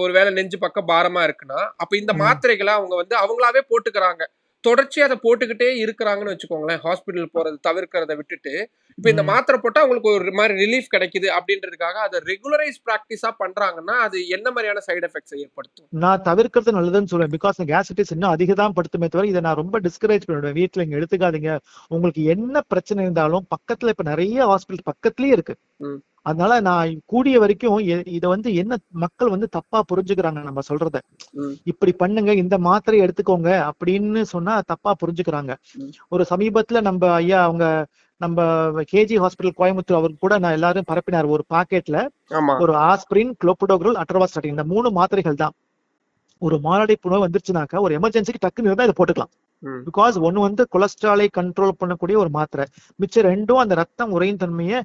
ஒருவேளை நெஞ்சு பக்கம் பாரமா இருக்குன்னா, அப்ப இந்த மாத்திரைகளை அவங்க வந்து அவங்களாவே போட்டுக்கிறாங்க. தொடர்ச்சியா அதை போட்டுக்கிட்டே இருக்கிறாங்கன்னு வச்சுக்கோங்களேன். ஹாஸ்பிட்டல் போறது தவிர்க்கிறத விட்டுட்டு, இப்ப இந்த மாத்திரை போட்டா அவங்களுக்கு ஒரு மாதிரி ரிலீஃப் கிடைக்குது அப்படின்றதுக்காக அதை ரெகுலரைஸ் பிராக்டிஸா பண்றாங்கன்னா, அது என்ன மாதிரியான சைடு எஃபெக்ட்ஸ் ஏற்படுத்தும்? நான் தவிர்க்கிறது நல்லதுன்னு சொல்லுவேன். பிகாஸ் கேஸ்ட்ரைட்டிஸ் இன்னும் அதிகம் தான் படுத்துமே தவிர இதை நான் ரொம்ப டிஸ்கரேஜ் பண்ணிடுவேன். வீட்டுல இங்க எடுத்துக்காதீங்க. உங்களுக்கு என்ன பிரச்சனை இருந்தாலும் பக்கத்துல இப்ப நிறைய ஹாஸ்பிட்டல் பக்கத்துலயே இருக்கு. அதனால நான் கூடிய வரைக்கும் இதை வந்து என்ன மக்கள் வந்து தப்பா புரிஞ்சுக்கிறாங்க நம்ம சொல்றத. இப்படி பண்ணுங்க, இந்த மாத்திரை எடுத்துக்கோங்க அப்படின்னு சொன்னா தப்பா புரிஞ்சுக்கிறாங்க. ஒரு சமீபத்துல நம்ம ஐயா நம்ம கேஜி ஹாஸ்பிட்டல் கோயம்புத்தூர் அவருக்கு கூட நான் எல்லாரும் பரப்பினார். ஒரு பாக்கெட்ல ஒரு ஆஸ்பிரின், குளோபடோகிரல், அட்ரோவாஸ்டாட்டின் இந்த 3 மாத்திரைகள் தான். ஒரு மாரடைப்பு நோய் வந்துருச்சுனாக்கா ஒரு எமர்ஜென்சிக்கு டக்குன்னு இருந்தா இதை போட்டுக்கலாம். பிகாஸ் ஒண்ணு வந்து கொலஸ்ட்ராலை கண்ட்ரோல் பண்ணக்கூடிய ஒரு மாத்திரை, மிச்சம் 2ம் அந்த ரத்தம் உறையும் தன்மையை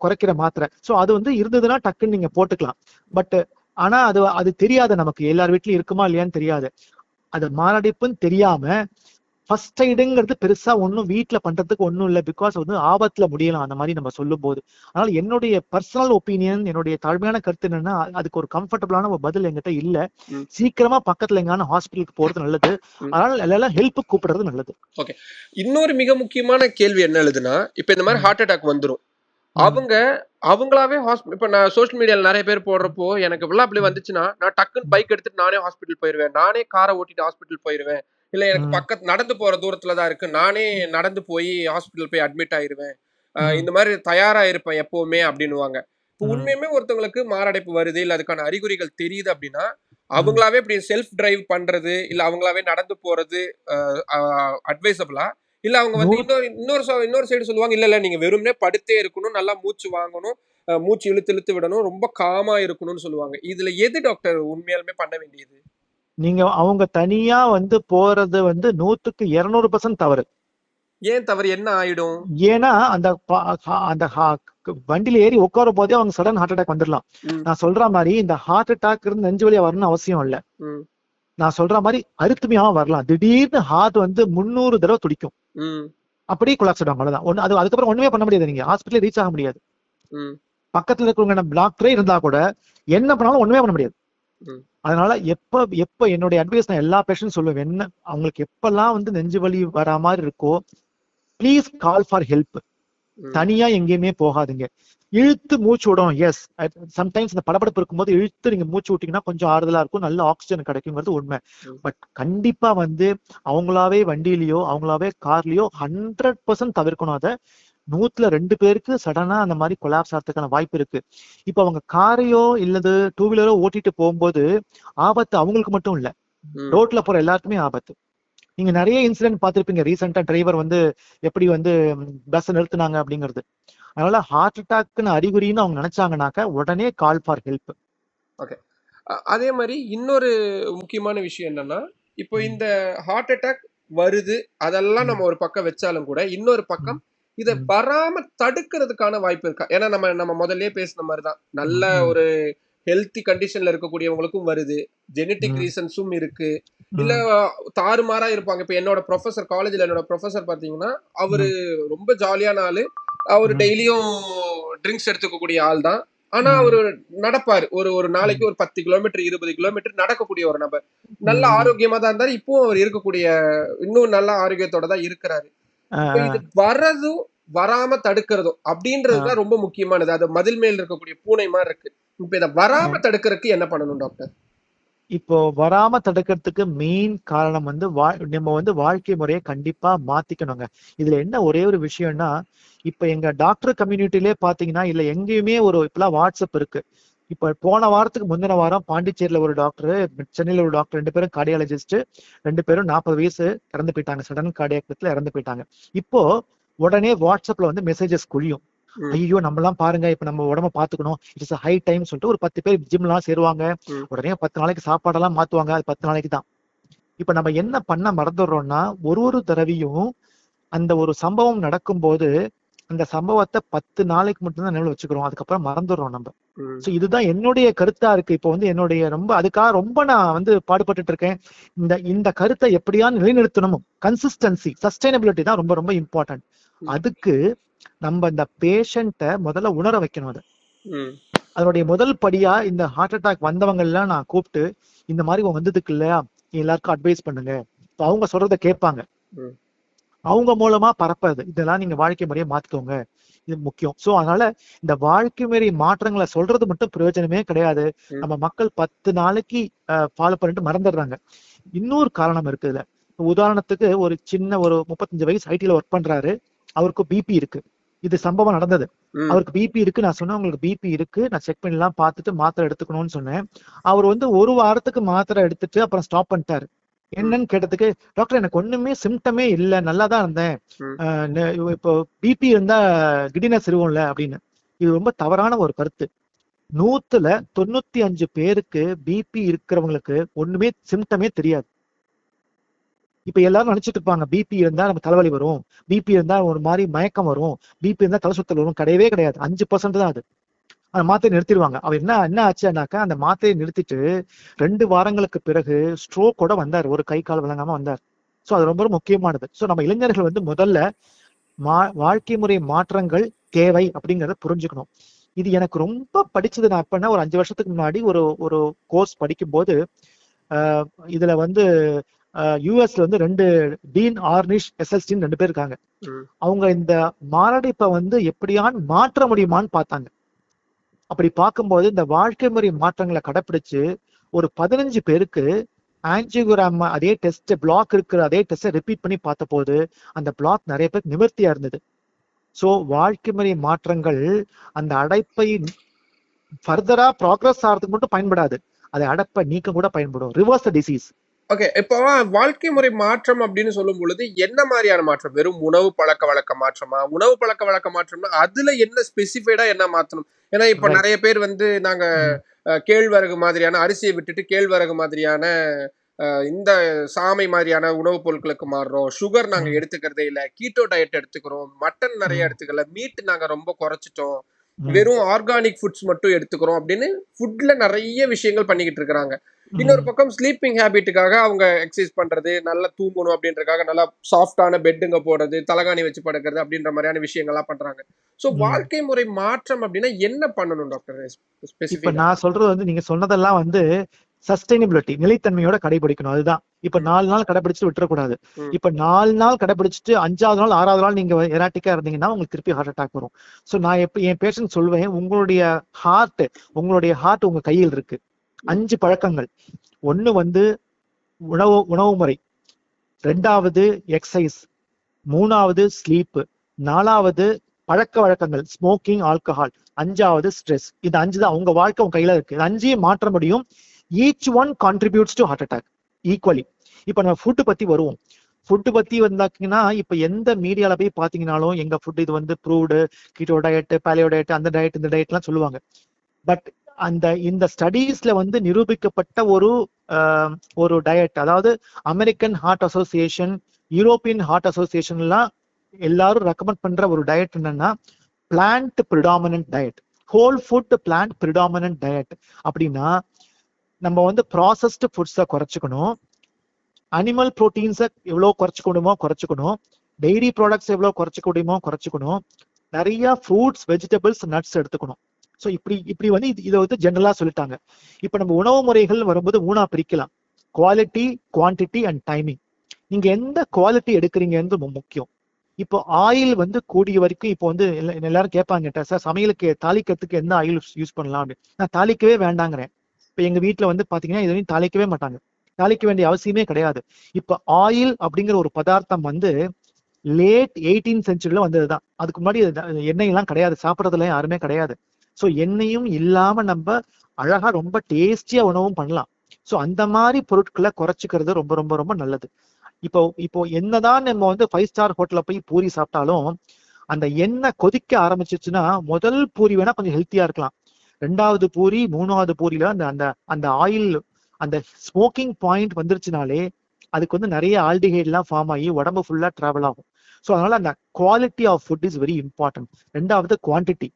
குறைக்கிற மாத்திரை. சோ அது வந்து இருந்ததுன்னா டக்குன்னு நீங்க போட்டுக்கலாம். பட் ஆனா அது தெரியாது நமக்கு, எல்லார் வீட்லயும் இருக்குமா இல்லையான்னு தெரியாது. அது மாரடைப்புன்னு தெரியாம ஃபர்ஸ்ட் எய்டுங்கிறது பெருசா ஒன்னும் வீட்டுல பண்றதுக்கு ஒன்னும் இல்லை. பிகாஸ் வந்து ஆபத்துல முடியலாம் அந்த மாதிரி நம்ம சொல்லும் போது. அதனால என்னுடைய பர்சனல் ஒப்பீனியன், என்னுடைய தாழ்மையான கருத்து என்னன்னா, அதுக்கு ஒரு கம்ஃபர்டபுளான ஒரு பதில் என்கிட்ட இல்ல. சீக்கிரமா பக்கத்துல எங்கான ஹாஸ்பிட்டலுக்கு போறது நல்லது. அதனால எல்லாம் ஹெல்ப் கூப்பிடுறது நல்லது. ஓகே. இன்னொரு மிக முக்கியமான கேள்வி என்ன எழுதுனா, இப்ப இந்த மாதிரி ஹார்ட் அட்டாக் வந்துரும். அவங்களாவே இப்ப நான் சோசியல் மீடியால நிறைய பேர் போடுறப்போ எனக்கு எல்லாம் அப்படி வந்துச்சுன்னா, நான் டக்குன்னு பைக் எடுத்துட்டு நானே ஹாஸ்பிட்டல் போயிருவேன். நானே காரை ஓட்டிட்டு ஹாஸ்பிட்டல் போயிருவேன். இல்ல எனக்கு பக்கத்து நடந்து போற தூரத்துல தான் இருக்கு, நானே நடந்து போய் ஹாஸ்பிட்டல் போய் அட்மிட் ஆயிருவேன். இந்த மாதிரி தயாரா இருப்பேன் எப்பவுமே அப்படின்னுவாங்க. உண்மையுமே ஒருத்தவங்களுக்கு மாரடைப்பு வருது, இல்ல அதுக்கான அறிகுறிகள் தெரியுது அப்படின்னா, அவங்களாவே இப்படி செல்ஃப் டிரைவ் பண்றது, இல்ல அவங்களாவே நடந்து போறது அட்வைசபிளா? இல்ல அவங்க வந்து இன்னொரு சைடு சொல்லுவாங்க, இல்ல நீங்க வெறுமனே படுத்தே இருக்கணும், நல்லா மூச்சு வாங்கணும், மூச்சு இழுத்து இழுத்து விடணும், ரொம்ப காமா இருக்கணும்னு சொல்லுவாங்க. இதுல எது டாக்டர் உண்மையாலுமே பண்ண வேண்டியது? நீங்க அவங்க தனியா வந்து போறது வந்து 100க்கு 200% தவறு. ஏன் தவறு? என்ன ஆயிடும்? ஏன்னா அந்த வண்டியில ஏறி உட்கார போதே அவங்க சடன் ஹார்ட் அட்டாக் வந்துடலாம். நான் சொல்ற மாதிரி இந்த ஹார்ட் அட்டாக் இருந்து நெஞ்சு வலியா வரணும்னு அவசியம் இல்ல. நான் சொல்ற மாதிரி அரித்மியாவும் வரலாம். திடீர்னு ஹார்ட் வந்து 300 தடவை துடிக்கும், அப்படியே கொலாப்ஸ் ஆகும். அவ்வளவுதான். அதுக்கப்புறம் ஒண்ணுமே பண்ண முடியாது. நீங்க ஹாஸ்பிட்டல் ரீச் ஆக முடியாது. பக்கத்துல இருக்கிறவங்க டாக்டரே இருந்தா கூட என்ன பண்ணாலும் ஒண்ணுமே பண்ண முடியாது. அதனால எப்ப என்னுடைய அட்வைஸ் நான் எல்லா பேஷண்ட்டும் சொல்லுவேன், என்ன அவங்களுக்கு எப்பெல்லாம் வந்து நெஞ்சு வலி வரா மாதிரி இருக்கோ, ப்ளீஸ் கால் ஃபார் ஹெல்ப். தனியா எங்கேயுமே போகாதுங்க. இழுத்து மூச்சு விடும். எஸ், சம்டைம்ஸ் இந்த படபடப்பு இருக்கும்போது இழுத்து நீங்க மூச்சு விட்டீங்கன்னா கொஞ்சம் ஆறுதலா இருக்கும், நல்ல ஆக்சிஜன் கிடைக்குங்கிறது உண்மை. பட் கண்டிப்பா வந்து அவங்களாவே வண்டியிலயோ அவங்களாவே கார்லயோ 100% தவிர்க்கணும். அதை 100ல 2 பேருக்கு சடனா அந்த மாதிரி கொலாப்ஸ் ஆகிறதுக்கான வாய்ப்பு இருக்கு. இப்ப அவங்க காரையோ இல்லது 2 வீலரோ ஓட்டிட்டு போகும்போது ஆபத்து அவங்களுக்கு மட்டும் இல்ல, ரோட்ல போற எல்லாருக்குமே ஆபத்து. நீங்க நிறைய இன்சிடென்ட் பார்த்திருப்பீங்க. ரீசெண்டா டிரைவர் வந்து எப்படி வந்து பஸ் நிறுத்தினாங்க அப்படிங்கிறது. அதனால ஹார்ட் அட்டாக்னு அறிகுறின்னு அவங்க நினைச்சாங்கனாக்க உடனே கால் ஃபார் ஹெல்ப். ஓகே. அதே மாதிரி இன்னொரு முக்கியமான விஷயம் என்னன்னா, இப்போ இந்த ஹார்ட் அட்டாக் வருது, அதெல்லாம் நம்ம ஒரு பக்கம் வச்சாலும் கூட இன்னொரு பக்கம் இத வராம தடுக்கிறதுக்கான வாய்ப்பு இருக்கா? ஏன்னா நம்ம முதல்லயே பேசின மாதிரிதான், நல்ல ஒரு ஹெல்த்தி கண்டிஷன்ல இருக்கக்கூடியவங்களுக்கும் வருது, ஜெனட்டிக் ரீசன்ஸும் இருக்கு, இல்ல தாறுமாறா இருப்பாங்க. இப்ப என்னோட ப்ரொஃபசர், காலேஜ்ல என்னோட ப்ரொஃபசர் பாத்தீங்கன்னா, அவரு ரொம்ப ஜாலியான ஆளு. அவரு டெய்லியும் ட்ரிங்க்ஸ் எடுத்துக்கக்கூடிய ஆள் தான். ஆனா அவரு நடப்பாரு. ஒரு நாளைக்கு ஒரு 10 கிலோமீட்டர் 20 கிலோமீட்டர் நடக்கக்கூடிய ஒரு நபர். நல்ல ஆரோக்கியமா தான் இருந்தாரு. இப்பவும் அவர் இருக்கக்கூடிய இன்னும் நல்ல ஆரோக்கியத்தோட தான் இருக்கிறாரு. இது வரதும் வராம தடுக்கிறதும் அப்படின்றதுதான் ரொம்ப முக்கியமானது. அது மதில் மேல் இருக்கக்கூடிய பூனை மாதிரி இருக்கு. இப்ப இதை வராம தடுக்கிறதுக்கு என்ன பண்ணணும் டாக்டர்? இப்போ வராம தடுக்கிறதுக்கு மெயின் காரணம் வந்து நம்ம வந்து வாழ்க்கை முறையை கண்டிப்பா மாத்திக்கணுங்க. இதுல என்ன ஒரே ஒரு விஷயம்னா, இப்ப எங்க டாக்டர் கம்யூனிட்டிலே பாத்தீங்கன்னா, இல்ல எங்கேயுமே இப்பெல்லாம் வாட்ஸ்அப் இருக்கு. இப்ப போன வாரத்துக்கு முந்தின வாரம் பாண்டிச்சேரியில ஒரு டாக்டர், சென்னையில ஒரு டாக்டர், 2 பேரும் கார்டியாலஜிஸ்ட், 2 பேரும் 40 வயசு இறந்து போயிட்டாங்க. சடன் கார்டியாக்ல இறந்து போயிட்டாங்க. இப்போ உடனே வாட்ஸ்அப்ல வந்து மெசேஜஸ் குழியும். ம், ஐயோ நம்ம எல்லாம் பாருங்க இப்ப நம்ம உடம்ப பாத்துக்கணும், இட்ஸ் ஹை டைம் சொல்லிட்டு ஒரு 10 பேர் ஜிம் எல்லாம் சேருவாங்க. ம், உடனே 10 நாளைக்கு சாப்பாடெல்லாம் மாத்துவாங்க. அது 10 நாளைக்கு தான். இப்ப நம்ம என்ன பண்ண மறந்துடுறோம்னா, ஒரு தடவையும் அந்த ஒரு சம்பவம் நடக்கும்போது அந்த சம்பவத்தை 10 நாளைக்கு மட்டும்தான் நினைவுல வச்சுக்கிறோம். அதுக்கப்புறம் மறந்துடுறோம் நம்ம. ம், சோ இதுதான் என்னுடைய கருத்தா இருக்கு. இப்போ வந்து என்னுடைய ரொம்ப அதுக்காக ரொம்ப நான் வந்து பாடுபட்டுட்டு இருக்கேன். இந்த இந்த கருத்தை எப்படியா நிலைநிறுத்தணும். கன்சிஸ்டன்சி, சஸ்டைனபிலிட்டி தான் ரொம்ப ரொம்ப இம்பார்ட்டன்ட். ம், அதுக்கு நம்ம இந்த பேஷண்ட்டை முதல்ல உணர வைக்கணும். அது ம், அதனுடைய முதல் படியா இந்த ஹார்ட் அட்டாக் வந்தவங்க எல்லாம் நான் கூப்பிட்டு இந்த மாதிரி வந்ததுக்கு இல்லையா எல்லாருக்கும் அட்வைஸ் பண்ணுங்க. இப்ப அவங்க சொல்றத கேட்பாங்க. ம், அவங்க மூலமா பரப்பது இதெல்லாம் நீங்க வாழ்க்கை முறையை மாத்திக்கோங்க. இது முக்கியம். சோ அதனால இந்த வாழ்க்கை முறை மாற்றங்களை சொல்றது மட்டும் பிரயோஜனமே கிடையாது. ம், நம்ம மக்கள் 10 நாளைக்கு ஃபாலோ பண்ணிட்டு மறந்துடுறாங்க. இன்னொரு காரணம் இருக்கு இதுல. உதாரணத்துக்கு ஒரு சின்ன ஒரு 35 வயசு ஐடில ஒர்க் பண்றாரு. அவருக்கு பிபி இருக்கு. இது சம்பவம் நடந்தது. ம், அவருக்கு பிபி இருக்கு. நான் சொன்னேன் உங்களுக்கு பிபி இருக்கு, நான் செக் பண்ணலாம் பார்த்துட்டு மாத்திரை எடுத்துக்கணும்னு சொன்னேன். அவர் வந்து ஒரு வாரத்துக்கு மாத்திரை எடுத்துட்டு அப்புறம் ஸ்டாப் பண்ணிட்டாரு. ம், என்னன்னு கேட்டதுக்கு, டாக்டர் எனக்கு ஒண்ணுமே சிம்டமே இல்ல, நல்லா தான் இருந்தேன். ம். இப்போ பிபி இருந்தா கிடினஸ் இருக்கும்ல அப்படின்னு. இது ரொம்ப தவறான ஒரு கருத்து. 100ல 95 பேருக்கு பிபி இருக்கிறவங்களுக்கு ஒண்ணுமே சிம்டமே தெரியாது. இப்ப எல்லாரும் நினைச்சிட்டு இருப்பாங்க பிபி இருந்தா நம்ம தலைவலி வரும், பிபி இருந்தா ஒரு மாதிரி மயக்கம் வரும், பிபி இருந்தா தலை சுத்தல் வரும். கிடையவே கிடையாது. 5% தான் அது. அந்த மாத்திரை நிறுத்திடுவாங்க. அவர் என்ன என்ன ஆச்சுன்னாக்கா அந்த மாத்திரையை நிறுத்திட்டு 2 வாரங்களுக்கு பிறகு ஸ்ட்ரோக்கோட வந்தார். ஒரு கை கால் விளங்காம வந்தார். சோ அது ரொம்ப ரொம்ப முக்கியமானது. சோ நம்ம இளைஞர்கள் வந்து முதல்ல வாழ்க்கை முறை மாற்றங்கள் தேவை அப்படிங்கறத புரிஞ்சுக்கணும். இது எனக்கு ரொம்ப படிச்சது. நான் எப்பன்னா ஒரு 5 வருஷத்துக்கு முன்னாடி ஒரு ஒரு கோர்ஸ் படிக்கும் போது இதுல வந்து யூஎஸ்ல வந்து 2 டீன் ஆர்னிஷ் எஸ்எல்ஸ்டின்னு 2 பேர் இருக்காங்க. ம். அவங்க இந்த மாரடைப்பை வந்து எப்படியான் மாற்ற முடியுமான்னு பார்த்தாங்க. அப்படி பார்க்கும்போது இந்த வாழ்க்கை முறை மாற்றங்களை கடைப்பிடிச்சு ஒரு 15 பேருக்கு ஆன்ஜியோகிராம் அதே டெஸ்ட் பிளாக் இருக்கிற அதே டெஸ்ட்டை ரிப்பீட் பண்ணி பார்த்த போது அந்த பிளாக் நிறைய பேருக்கு நிவர்த்தியா இருந்தது. சோ வாழ்க்கை முறை மாற்றங்கள் அந்த அடைப்பை ஃபர்தரா ப்ராக்ரஸ் ஆகிறதுக்கு மட்டும் பயன்படாது. அதை அடைப்பை நீக்க கூட பயன்படும். Reverse the disease. ஓகே. இப்போ வாழ்க்கை முறை மாற்றம் அப்படின்னு சொல்லும் பொழுது, என்ன மாரியான மாற்றம்? வெறும் உணவு பழக்கவழக்க மாற்றமா? உணவு பழக்கவழக்க மாற்றம்னா, அதுல என்ன ஸ்பெசிஃபைடா என்ன மாத்தணும்? ஏன்னா, இப்ப ரைட். நெறைய பேர் வந்து நாங்க கேழ்வரகு மாதிரியான அரிசிய விட்டுட்டு கேழ்வரகு மாதிரியான இந்த சாமை மாதிரியான உணவுப் பொருட்களுக்கு மாறுறோம். சுகர் நாங்க எடுத்துக்கிறதே இல்ல. கீட்டோ டயட் எடுத்துக்கிறோம். மட்டன் நெறைய எடுத்துக்கல. மீட் நாங்க ரொம்ப குறைச்சுட்டோம். வெறும் ஆர்கானிக் ஃபுட்ஸ் மட்டும் எடுத்துக்கிறோம் அப்படின்னு ஃபுட்ல நெறைய விஷயங்கள் பண்ணிக்கிட்டு இருக்காங்க. இன்னொரு பக்கம் ஸ்லீப்பிங் ஹேபிட்டுக்காக அவங்க எக்சர்சைஸ் பண்றது, நல்லா தூங்கணும் அப்படின்றதுக்காக நல்லா சாஃப்ட்டான பெட்டுங்க போடுறது, தலகாணி வச்சு படுக்கிறது அப்படின்ற மாரியான விஷயங்கள்லாம் பண்றாங்க. சோ வாழ்க்கை முறை மாற்றம் அப்படின்னா என்ன பண்ணணும் டாக்டர்? இப்ப ஸ்பெசிஃபிக்கா? நான் சொல்றது வந்து நீங்க சொன்னதெல்லாம் வந்து சஸ்டைனபிலிட்டி, நிலைத்தன்மையோட கடைபிடிக்கணும். அதுதான். இப்ப ம், 4 நாள் கடைபிடிச்சிட்டு விட்டுறக்கூடாது. ம், இப்ப 4 நாள் கடைபிடிச்சிட்டு 5வது நாள் 6வது நாள் நீங்க எராட்டிக்கா இருந்தீங்கன்னா உங்களுக்கு திருப்பி ஹார்ட் அட்டாக் வரும். சோ நான் எப்ப என் பேஷண்ட் சொல்வேன், உங்களுடைய ஹார்ட் உங்க கையில் இருக்கு. ம், 5 பழக்கங்கள். ஒண்ணு வந்து உணவு முறை, 2வது எக்ஸசைஸ், 3வது ஸ்லீப், 4வது பழக்க வழக்கங்கள் ஸ்மோக்கிங், ஆல்கஹால், 5வது ஸ்ட்ரெஸ். இது 5 தான் உங்க வாழ்க்கை உங்க கையில இருக்கு. இது 5ஐயும் மாற்ற முடியும். Each one contributes to heart attack equally. இப்ப நம்ம ஃபுட் பத்தி வருவோம். ஃபுட் பத்தி வந்தாங்கன்னா இப்ப எந்த மீடியால போய் பாத்தீங்கன்னாலும் எங்க ஃபுட் இது வந்து ப்ரூவ்டு, கீட்டோ டயட், பாலியோ டயட், அந்த டயட் இந்த டயட் எல்லாம் சொல்லுவாங்க. பட் இந்த ஸ்டடீஸ்ல வந்து நிரூபிக்கப்பட்ட ஒரு டயட், அதாவது American Heart Association, European Heart Association எல்லாம் எல்லாரும் ரெக்கமெண்ட் பண்ற ஒரு டயட் என்னன்னா plant predominant diet, whole food plant predominant diet. அப்படின்னா நம்ம வந்து ப்ராசஸ்டு ஃபுட்ஸை குறைச்சிக்கணும், அனிமல் ப்ரோட்டீன்ஸை எவ்வளவு குறைச்சிக்கணும், டெய்ரி ப்ராடக்ட்ஸ் எவ்வளவு குறைச்சிக்கணும், நிறைய ஃப்ரூட்ஸ், வெஜிடபிள்ஸ், நட்ஸ் எடுத்துக்கணும். ஸோ இப்படி வந்து இதை வந்து ஜெனரலா சொல்லிட்டாங்க. இப்ப நம்ம உணவு முறைகள் வரும்போது 3ஆ பிரிக்கலாம்: குவாலிட்டி, குவான்டிட்டி அண்ட் டைமிங். நீங்க எந்த குவாலிட்டி எடுக்கிறீங்கன்னு ரொம்ப முக்கியம். இப்போ ஆயில் வந்து கூடிய வரைக்கும் இப்போ வந்து எல்லாரும் கேட்பாங்க, சார் சமையலுக்கு தாளிக்கிறதுக்கு எந்த ஆயில் யூஸ் பண்ணலாம் அப்படின்னு. நான் தாளிக்கவே வேண்டாங்கிறேன். இப்ப எங்க வீட்டுல வந்து பாத்தீங்கன்னா இதுவரையும் தாளிக்கவே மாட்டாங்க. தாளிக்க வேண்டிய அவசியமே கிடையாது. இப்ப ஆயில் அப்படிங்கிற ஒரு பதார்த்தம் வந்து லேட் 18th செஞ்சுரியில வந்ததுதான். அதுக்கு முன்னாடி எண்ணெய் எல்லாம் கிடையாது, சாப்பிடறதுல யாருமே கிடையாது. சோ எண்ணெயும் இல்லாம நம்ம அழகா ரொம்ப டேஸ்டியா உணவும் பண்ணலாம். சோ அந்த மாதிரி பொருட்களை குறைச்சிக்கிறது ரொம்ப ரொம்ப ரொம்ப நல்லது. இப்போ என்னதான் நம்ம வந்து 5 ஸ்டார் ஹோட்டல்ல போய் பூரி சாப்பிட்டாலும் அந்த எண்ணெய் கொதிக்க ஆரம்பிச்சிச்சுன்னா முதல் பூரி வேணா கொஞ்சம் ஹெல்த்தியா இருக்கலாம், 2வது பூரி 3வது பூரியில அந்த அந்த அந்த ஆயில் அந்த ஸ்மோக்கிங் பாயிண்ட் வந்துருச்சுனாலே அதுக்கு வந்து நிறைய ஆல்டிஹைட் எல்லாம் ஃபார்ம் ஆகி உடம்பு ஃபுல்லா டிராவல் ஆகும். ஸோ அதனால அந்த quality of food is very important. 2வது குவான்டிட்டி.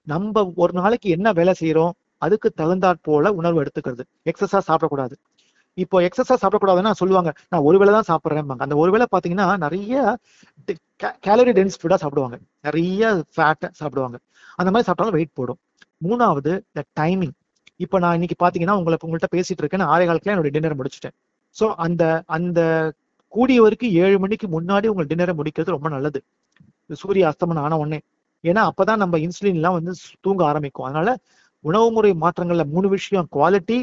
நம்ம ஒரு நாளைக்கு என்ன வேலை செய்யறோம் அதுக்கு தகுந்தாற் போல உணர்வு எடுத்துக்கிறது. எக்ஸஸா சாப்பிடக்கூடாது. இப்போ எக்ஸஸா சாப்பிடக்கூடாதுன்னா சொல்லுவாங்க நான் ஒரு வேளை தான் சாப்பிட்றேன். அந்த ஒரு வேளை பாத்தீங்கன்னா நிறைய கேலரி டென்ஸ் ஃபுட்டா சாப்பிடுவாங்க, நிறைய ஃபேட் சாப்பிடுவாங்க. அந்த மாதிரி சாப்பிட்டாலும் வெயிட் போடும். 3வது த டைமிங். இப்போ நான் இன்னைக்கு பாத்தீங்கன்னா உங்கள்கிட்ட பேசிட்டு இருக்கேன், 6:15 என்னோட டின்னர் முடிச்சுட்டேன். ஸோ அந்த அந்த கூடிய வரைக்கும் 7 மணிக்கு முன்னாடி உங்க டின்னரை முடிக்கிறது ரொம்ப நல்லது, சூரிய அஸ்தமனம் ஆன உடனே. ஏன்னா அப்பதான் நம்ம இன்சுலின் எல்லாம் வந்து தூங்க ஆரம்பிக்கும். அதனால உணவு முறை மாற்றங்கள்ல 3 விஷயம்: quality,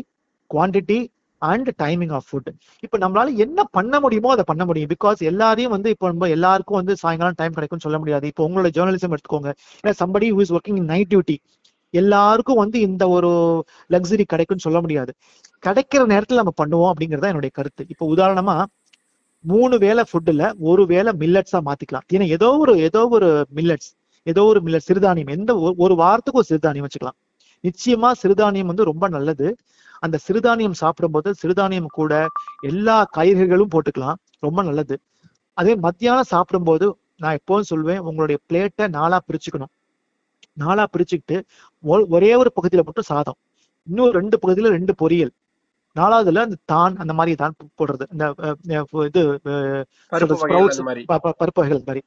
quantity and timing of food. இப்போ நம்மளால என்ன பண்ண முடியுமோ அதை பண்ண முடியும். பிகாஸ் எல்லாரையும் வந்து இப்போ நம்ம எல்லாருக்கும் வந்து சாயங்காலம் டைம் கிடைக்கும்னு சொல்ல முடியாது. இப்போ உங்களோட ஜேர்னலிசம் எடுத்துக்கோங்க, ஏன்னா somebody who is working in night duty, எல்லாருக்கும் வந்து இந்த ஒரு லக்ஸரி கிடைக்கும்னு சொல்ல முடியாது. கிடைக்கிற நேரத்துல நம்ம பண்ணுவோம் அப்படிங்கறத என்னுடைய கருத்து. இப்போ உதாரணமா 3 வேளை ஃபுட்டுல ஒரு வேளை மில்லட்ஸா மாத்திக்கலாம். ஏன்னா ஏதோ ஒரு மில்லட்ஸ், சிறுதானியம், எந்த ஒரு வாரத்துக்கு ஒரு சிறுதானியம் வச்சுக்கலாம். நிச்சயமா சிறுதானியம் வந்து ரொம்ப நல்லது. அந்த சிறுதானியம் சாப்பிடும்போது சிறுதானியம் கூட எல்லா காய்கறிகளும் போட்டுக்கலாம், ரொம்ப நல்லது. அதே மத்தியானம் சாப்பிடும்போது நான் எப்போதும் சொல்வேன், உங்களுடைய பிளேட்டை 4ஆ பிரிச்சுக்கணும். 4ஆ பிரிச்சுக்கிட்டு ஒரே ஒரு பகுதியில மட்டும் சாதம், இன்னும் 2 பகுதியில 2 பொரியல், 4வதுல அந்த தான் அந்த மாதிரி தான் போடுறது, இந்த இது ஸ்ப்ரவுட்ஸ், பருப்பு வகைகள் மாதிரி.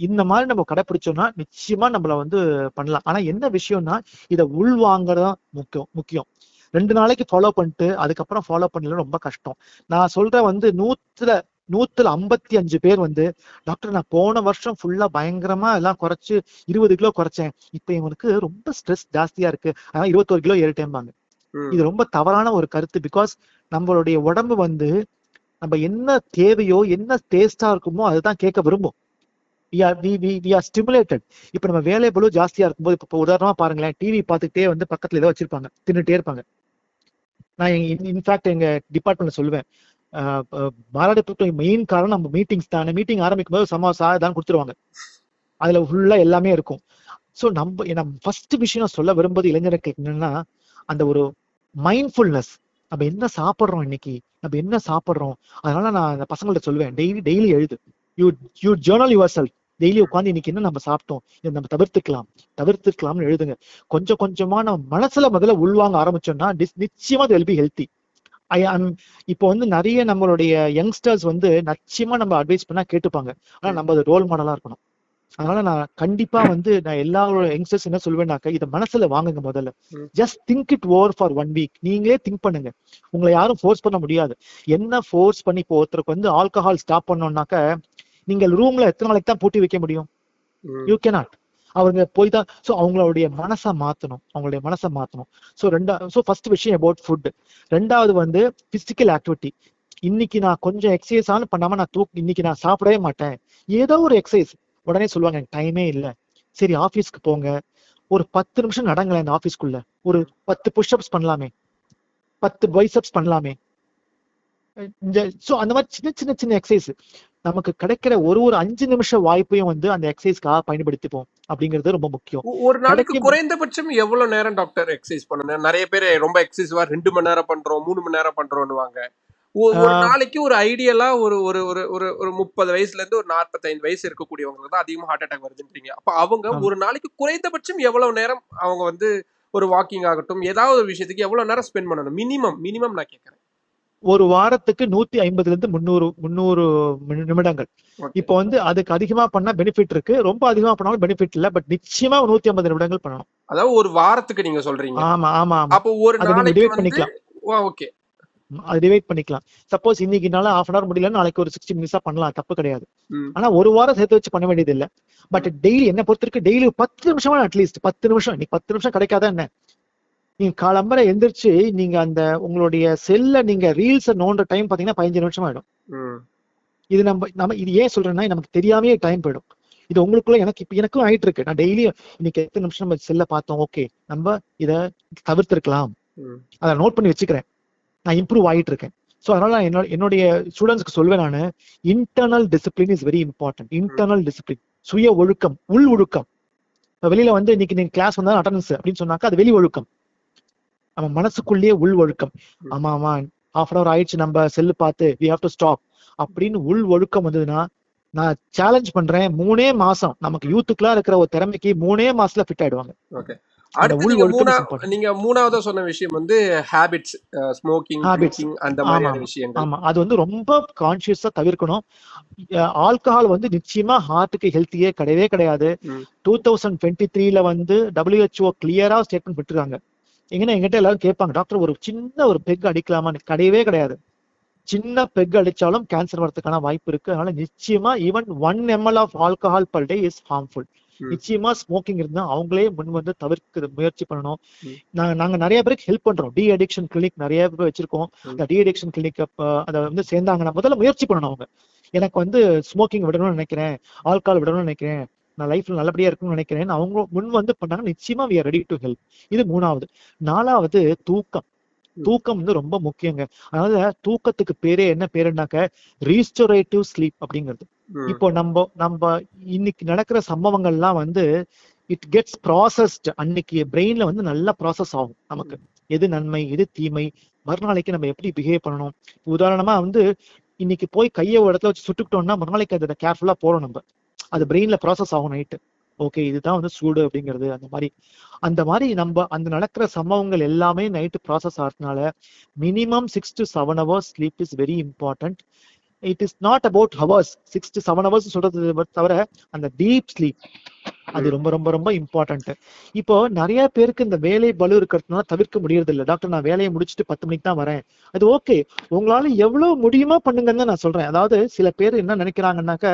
இந்த மாதிரி நம்ம கடைபிடிச்சோம்னா நிச்சயமா நம்மள வந்து பண்ணலாம். ஆனா என்ன விஷயம்னா இதை உள்வாங்கறதான் முக்கியம். 2 நாளைக்கு ஃபாலோ பண்ணிட்டு அதுக்கப்புறம் ஃபாலோ பண்ணல ரொம்ப கஷ்டம். நான் சொல்றேன் வந்து 155 பேர் வந்து டாக்டர் நான் போன வருஷம் ஃபுல்லா பயங்கரமா எல்லாம் குறைச்சு 20 கிலோ குறைச்சேன், இப்ப இவனுக்கு ரொம்ப ஸ்ட்ரெஸ் ஜாஸ்தியா இருக்கு அதனால 21 கிலோ ஏறிட்டேம்பாங்க. இது ரொம்ப தவறான ஒரு கருத்து. பிகாஸ் நம்மளுடைய உடம்பு வந்து நம்ம என்ன தேவையோ என்ன டேஸ்டா இருக்குமோ அதுதான் கேட்க விரும்பும். we are stimulated. இப்ப நம்ம வேலை பளு ஜாஸ்தியா இருக்கும்போது, இப்ப உதாரணமா பாருங்களேன், டிவி பார்த்துக்கிட்டே வந்து பக்கத்துல ஏதோ வச்சிருப்பாங்க, தின்னுட்டே இருப்பாங்க. நான் இன்ஃபேக்ட் எங்க டிபார்ட்மெண்ட்ல சொல்லுவேன், மாரடைப்புக்கு மெயின் காரணம் நம்ம மீட்டிங்ஸ் தானே. மீட்டிங் ஆரம்பிக்கும் போது சமோசா தான் கொடுத்துருவாங்க, அதுல ஃபுல்லா எல்லாமே இருக்கும். ஸோ நம்ம ஃபர்ஸ்ட் விஷயம் நான் சொல்ல விரும்புவது இளைஞருக்கு என்னன்னா, அந்த ஒரு மைண்ட்ஃபுல்னஸ். நம்ம என்ன சாப்பிட்றோம் இன்னைக்கு, நம்ம என்ன சாப்பிட்றோம். அதனால நான் அந்த பசங்கள்ட்ட சொல்லுவேன், டெய்லி எழுது, you Journal your self. Daily உட்காந்து இன்னைக்கு என்ன நம்ம சாப்பிட்டோம், இதை நம்ம தவிர்த்துக்கலாம்னு எழுதுங்க. கொஞ்சம் கொஞ்சமா நம்ம மனசுல முதல்ல உள்வாங்க ஆரம்பிச்சோம்னா நிச்சயமா அது வில் பி ஹெல்த்தி. இப்போ வந்து நிறைய நம்மளுடைய யங்ஸ்டர்ஸ் வந்து நிச்சயமா நம்ம அட்வைஸ் பண்ணா கேட்டுப்பாங்க. ஆனா நம்ம அது ரோல் மாடலா இருக்கணும். அதனால நான் கண்டிப்பா வந்து நான் எல்லாரோட யங்ஸ்டர்ஸ் என்ன சொல்வேன்னாக்க, இதை மனசுல வாங்குங்க. முதல்ல just think it over for 1 week. நீங்களே திங்க் பண்ணுங்க, உங்களை யாரும் ஃபோர்ஸ் பண்ண முடியாது. என்ன ஃபோர்ஸ் பண்ணி இப்போ ஒருத்தருக்கு வந்து ஆல்கஹால் ஸ்டாப் பண்ணோம்னாக்க நீங்கள் ரூம்ல எத்தனை நாளைக்கு தான் பூட்டி வைக்க முடியும்? You cannot. அவங்க போய் தான். ஸோ அவங்களுடைய மனசை மாத்தணும். ஸோ ஃபர்ஸ்ட் விஷயம் அபவுட் ஃபுட். 2வது வந்து பிசிக்கல் ஆக்டிவிட்டி. இன்னைக்கு நான் கொஞ்சம் எக்ஸசைஸ் ஆனு பண்ணாம இன்னைக்கு நான் சாப்பிடவே மாட்டேன், ஏதோ ஒரு எக்ஸசைஸ். உடனே சொல்லுவாங்க எனக்கு டைமே இல்லை. சரி ஆபீஸ்க்கு போங்க, ஒரு 10 நிமிஷம் நடங்களேன் இந்த ஆபீஸ்க்குள்ள, ஒரு 10 புஷ்அப்ஸ் பண்ணலாமே, 10 பைசப்ஸ் பண்ணலாமே. அந்த மாதிரி சின்ன எக்ஸசைஸ் நமக்கு கிடைக்கிற ஒரு 5 நிமிஷம் வாய்ப்பையும் வந்து அந்த எக்ஸசைஸ்க்காக பயன்படுத்திப்போம் அப்படிங்கிறது ரொம்ப முக்கியம். ஒரு நாளைக்கு குறைந்தபட்சம் எவ்வளவு நேரம் டாக்டர் எக்ஸசைஸ் பண்ணணும்? நிறைய பேர் ரொம்ப எக்ஸசைஸ்வா 2 மணி நேரம் பண்றோம், 3 மணி நேரம் பண்றோம்னுவாங்க. ஒரு நாளைக்கு ஒரு ஐடியலா ஒரு ஒரு ஒரு ஒரு 30 வயசுல இருந்து ஒரு 45 வயசு இருக்கக்கூடியவங்களுக்கு தான் அதிகமா ஹார்ட் அட்டாக் வருதுன்றீங்க. அப்ப அவங்க ஒரு நாளைக்கு குறைந்தபட்சம் எவ்வளவு நேரம் அவங்க வந்து ஒரு வாக்கிங் ஆகட்டும் ஏதாவது ஒரு விஷயத்துக்கு எவ்வளவு நேரம் ஸ்பெண்ட் பண்ணணும்? மினிமம் நான் கேட்கறேன். ஒரு வாரத்துக்கு 150 இருந்து 300 நிமிடங்கள். இப்போ வந்து அதுக்கு அதிகமா பண்ணா பெனிஃபிட் இருக்கு, ரொம்ப அதிகமா பண்ணாலும் பெனிஃபிட் இல்ல. பட் நிச்சயமா 150 நிமிடங்கள் பண்ணணும். அதாவது ஒரு வாரத்துக்கு நீங்க சொல்றீங்க? ஆமா. அப்போ ஒரு நாளைக்கு வந்து ஓகே, அது டிவைட் பண்ணிக்கலாம். சப்போஸ் இன்னைக்கு நாள half an hour முடியல, நாளைக்கு ஒரு 60 மினிட்ஸா பண்ணலாம், தப்பு கிடையாது. ஆனா ஒரு வாரம் சேர்த்து வச்சு பண்ண வேண்டியது இல்ல. பட் டெய்லி என்ன பொறுத்திருக்கு, டெய்லி 10 நிமிஷமா அட்லீஸ்ட் 10 நிமிஷம். இன்னைக்கு 10 நிமிஷம் கிடைக்காத என்ன, நீங்க காலம்பரை எந்திரிச்சு நீங்க அந்த உங்களுடைய செல்ல நீங்க ரீல்ஸ் நோண்ட டைம் பாத்தீங்கன்னா 15 நிமிஷம் ஆயிடும். இது நம்ம இது ஏன் சொல்றேன்னா, நமக்கு தெரியாமே டைம் போயிடும். இது உங்களுக்குள்ள எனக்கும் ஆயிட்டு இருக்கு. நான் டெய்லி இன்னைக்கு எத்தனை நிமிஷம் நம்ம செல்ல பார்த்தோம், ஓகே நம்ம இத தவிர்த்திருக்கலாம், அதை நோட் பண்ணி வச்சுக்கிறேன், நான் இம்ப்ரூவ் ஆகிட்டு இருக்கேன். ஸோ அதனால என்னுடைய ஸ்டூடெண்ட்ஸ்க்கு சொல்வேன், நான் internal discipline is very important. Internal discipline. சுய ஒழுக்கம், உள் ஒழுக்கம். இப்ப வெளியில வந்து இன்னைக்கு நீங்க கிளாஸ் வந்தா அட்டண்டன்ஸ் அப்படின்னு சொன்னாக்கா அது வெளி ஒழுக்கம். நம்ம மனசுக்குள்ளேயே உள் ஒழுக்கம். ஆமா ஆமா, ஹாஃப் அன் அவர் ஆயிடுச்சு, நம்ம செல்லு பார்த்து வி ஹேவ் டு ஸ்டாப் அப்படின்னு உள் ஒழுக்கம் வந்ததுன்னா, நான் சேலஞ்ச் பண்றேன், 3 மாசம் நமக்கு யூத்துக்குலாம் இருக்கிற ஒரு திறமைக்கு 3 மாசத்துல ஃபிட் ஆயிடுவாங்க. ஓகே. அந்த அடுத்து உள் ஒழுக்கம் இஸ் இம்பார்ட்டன்ட். நீங்க மூணாவதா சொன்ன விஷயம் வந்து ஹேபிட்ஸ், ஸ்மோக்கிங், ஹாபிட்ஸ். ட்ரிங்கிங் அந்த ஆமா மாதிரியான ஆமா விஷயங்கள். ஆமா, அது வந்து ரொம்ப கான்சியஸா தவிர்க்கணும். ஆல்கஹால் வந்து நிச்சயமா ஹார்ட்டுக்கு ஹெல்த்தியே கிடையவே கிடையாது. 2023ல வந்து WHO கிளியரா ஸ்டேட்மெண்ட் விட்டுருக்காங்க. எங்கன்னா எங்கிட்ட எல்லாரும் கேட்பாங்க, டாக்டர் ஒரு சின்ன ஒரு பெக் அடிக்கலாமான்னு. கிடையவே கிடையாது. சின்ன பெக் அடிச்சாலும் கேன்சர் வரதுக்கான வாய்ப்பு இருக்கு. அதனால நிச்சயமா even 1 ml of alcohol per day is harmful. நிச்சயமா ஸ்மோக்கிங் இருந்தா அவங்களே முன் வந்து தவிர்க்க முயற்சி பண்ணணும். நாங்க நிறைய பேருக்கு ஹெல்ப் பண்றோம். டி அடிக்ஷன் கிளினிக் நிறைய பேர் வச்சிருக்கோம். அந்த டி அடிக்ஷன் கிளினிக் அதை வந்து சேர்ந்தாங்கன்னா முதல்ல முயற்சி பண்ணணும். அவங்க எனக்கு வந்து ஸ்மோக்கிங் விடணும்னு நினைக்கிறேன், ஆல்கஹால் விடணும்னு நினைக்கிறேன், நான் லைஃப்ல நல்லபடியா இருக்கணும்னு நினைக்கிறேன், அவங்க முன் வந்து பண்ணாங்க, நிச்சயமா we are ready to help. இது 3வது. 4வது தூக்கம். தூக்கம் வந்து ரொம்ப முக்கியங்க. அதனால தூக்கத்துக்கு பேரே என்ன பேருனாக்க ரீஸ்டோரேட்டிவ் ஸ்லீப் அப்படிங்கிறது. இப்போ நம்ம இன்னைக்கு நடக்கிற சம்பவங்கள்லாம் வந்து இட் கெட்ஸ் ப்ராசஸ்ட். அன்னைக்கு பிரெயின்ல வந்து நல்லா ப்ராசஸ் ஆகும் நமக்கு, எது நன்மை எது தீமை, மறுநாளைக்கு நம்ம எப்படி பிஹேவ் பண்ணணும். உதாரணமா வந்து இன்னைக்கு போய் கையை ஒரு இடத்துல வச்சு சுட்டுக்கிட்டோம்னா மறுநாளைக்கு அதை கேர்ஃபுல்லா போறோம் நம்ம, அது பிரெயின்ல ப்ராசஸ் ஆகும் நைட்டு. ஓகே இதுதான் வந்து சூடு அப்படிங்கிறது. அந்த மாதிரி நம்ம அந்த நடக்கிற சம்பவங்கள் எல்லாமே நைட்டு ப்ராசஸ் ஆகிறதுனால minimum 6 to 7 hours sleep is very important. It is not about hours. 6 to 7 hours சொல்றது தவிர அந்த டீப் ஸ்லீப் அது ரொம்ப ரொம்ப ரொம்ப இம்பார்ட்டன்ட். இப்போ நிறைய பேருக்கு இந்த வேலை பளு இருக்கிறதுனால தவிர்க்க முடியறது இல்லை. டாக்டர் நான் வேலையை முடிச்சுட்டு 10 மணிக்கு தான் வரேன். அது ஓகே, உங்களால எவ்வளவு முடியுமோ பண்ணுங்கன்னு தான் நான் சொல்றேன். அதாவது சில பேர் என்ன நினைக்கிறாங்கன்னாக்க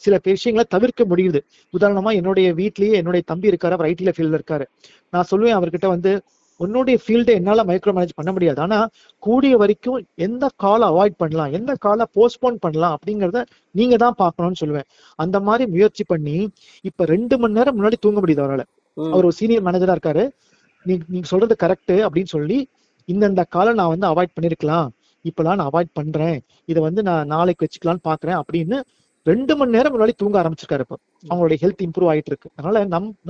சில விஷயங்களை தவிர்க்க முடியுது. உதாரணமா என்னுடைய வீட்லயே என்னுடைய தம்பி இருக்காரு, அவர் ஐடில ஃபீல்ட்ல இருக்காரு. நான் சொல்லுவேன் அவர்கிட்ட வந்து, உன்னுடைய ஃபீல்டை என்னால மைக்ரோ மேனேஜ் பண்ண முடியாது, ஆனா கூடிய வரைக்கும் எந்த காலை அவாய்ட் பண்ணலாம், எந்த காலை போஸ்ட்போன் பண்ணலாம் அப்படிங்கிறத நீங்க தான் பார்க்கணும்னு சொல்லுவேன். அந்த மாதிரி முயற்சி பண்ணி இப்ப 2 மணி நேரம் முன்னாடி தூங்க முடியுது அவரால். அவர் ஒரு சீனியர் மேனேஜரா இருக்காரு. நீங்க சொல்றது கரெக்ட் அப்படின்னு சொல்லி இந்த காலை நான் வந்து அவாய்ட் பண்ணிருக்கலாம், இப்பெல்லாம் நான் அவாய்ட் பண்றேன், இதை வந்து நான் நாளைக்கு வச்சுக்கலாம்னு பாக்குறேன் அப்படின்னு 2 மணி நேரம் முன்னாடி தூங்க ஆரம்பிச்சிருக்காரு. இப்போ அவங்களுடைய ஹெல்த் இம்ப்ரூவ் ஆயிட்டு இருக்கு. அதனால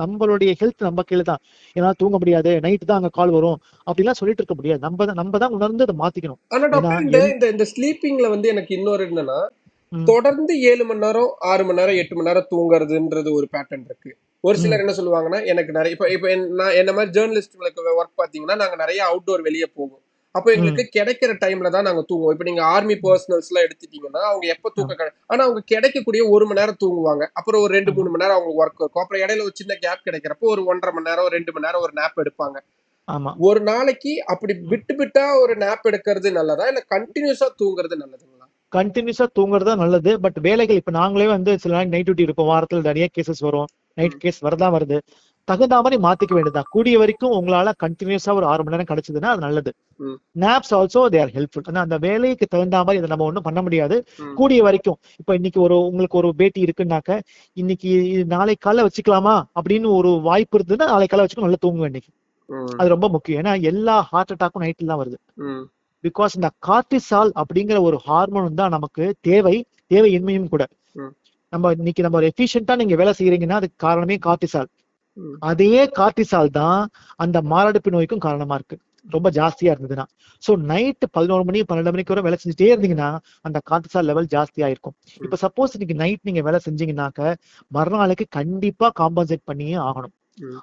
நம்மளுடைய ஹெல்த் நம்ம கீழே தான். ஏன்னா தூங்க முடியாது, நைட்டு தான் அங்க கால் வரும் அப்படிலாம் சொல்லிட்டு இருக்க முடியாது. நம்ம தான் உணர்ந்து அதை மாத்திக்கணும். ஆனா டாக்டர் இந்த ஸ்லீப்பிங்ல வந்து எனக்கு இன்னொரு என்னன்னா, தொடர்ந்து 7 மணி நேரம் 6 மணி நேரம் 8 மணி நேரம் தூங்குறதுன்றது ஒரு பேட்டர்ன் இருக்கு. ஒரு சிலர் என்ன சொல்லுவாங்கன்னா, எனக்கு நிறைய இப்ப நான் என்ன மாதிரி ஜேர்னலிஸ்ட்களுக்கு ஒர்க் பாத்தீங்கன்னா நாங்க நிறைய அவுட்டோர் வெளியே போவோம். அப்போ எங்களுக்கு கிடைக்கிற டைம்ல தான் நாங்க தூங்குவோம். இப்ப நீங்க ஆர்மி பர்சனல்ஸ் எல்லாம் எடுத்துட்டீங்கன்னா அவங்க எப்ப ஆனா அவங்க கிடைக்கக்கூடிய 1 மணி நேரம் தூங்குவாங்க. அப்புறம் ஒரு 2-3 மணி நேரம் அவங்களுக்கு ஒர்க் இருக்கும். அப்புறம் இடையில ஒரு சின்ன கேப் கிடைக்கிறப்போ ஒரு 1.5 மணி நேரம் 2 மணி நேரம் ஒரு நேப் எடுப்பாங்க. ஒரு நாளைக்கு அப்படி விட்டு ஒரு நேப் எடுக்கிறது நல்லதா இல்ல கண்டினியூஸா தூங்குறது நல்லதுங்களா? கண்டினியூஸா தூங்குறது தான் நல்லது. பட் வேலைகள் இப்ப நாங்களே வந்து சில நாள் நைட் டியூட்டி இருப்போம், வாரத்துல நிறைய கேசஸ் வரும், நைட் கேஸ் வரதான் வருது, தகுந்த மாதிரி மாத்திக்க வேண்டியதுதான். கூடிய வரைக்கும் உங்களால கண்டினியூஸா ஒரு 6 மணி நேரம் கிடைச்சதுன்னா அது நல்லது. Knobs also they are helpful. ஆனா அந்த வேலைக்கு தகுந்த மாதிரி இதை நம்ம ஒண்ணும் பண்ண முடியாது. கூடிய வரைக்கும் இப்ப இன்னைக்கு உங்களுக்கு ஒரு பேட்டி இருக்குன்னாக்க இன்னைக்கு நாளை காலைல வச்சுக்கலாமா அப்படின்னு ஒரு வாய்ப்பு இருந்ததுன்னா நாளை காலை வச்சுக்கோ, நல்லா தூங்குவேன் இன்னைக்கு. அது ரொம்ப முக்கியம். ஏன்னா எல்லா ஹார்ட் அட்டாக்கும் நைட்ல தான் வருது. பிகாஸ் இந்த கார்டிசால் அப்படிங்கிற ஒரு ஹார்மோன் தான் நமக்கு தேவையின்மையும் கூட. இன்னைக்கு நம்ம ஒரு எஃபிஷியன்ட்டா நீங்க வேலை செய்யறீங்கன்னா அதுக்கு காரணமே கார்டிசால். அதே கார்டிசால் தான் அந்த மாரடைப்பு நோய்க்கும் காரணமா இருக்கு, ரொம்ப ஜாஸ்தியா இருந்ததுன்னா. சோ நைட் 11 மணி 12 மணிக்கு வரை வேலை செஞ்சுட்டே இருந்தீங்கன்னா அந்த கார்டிசால் லெவல் ஜாஸ்தியா இருக்கும். இப்ப சப்போஸ் இன்னைக்கு நைட் நீங்க வேலை செஞ்சீங்கன்னாக்க மறுநாளைக்கு கண்டிப்பா காம்பன்சேட் பண்ணியே ஆகணும்.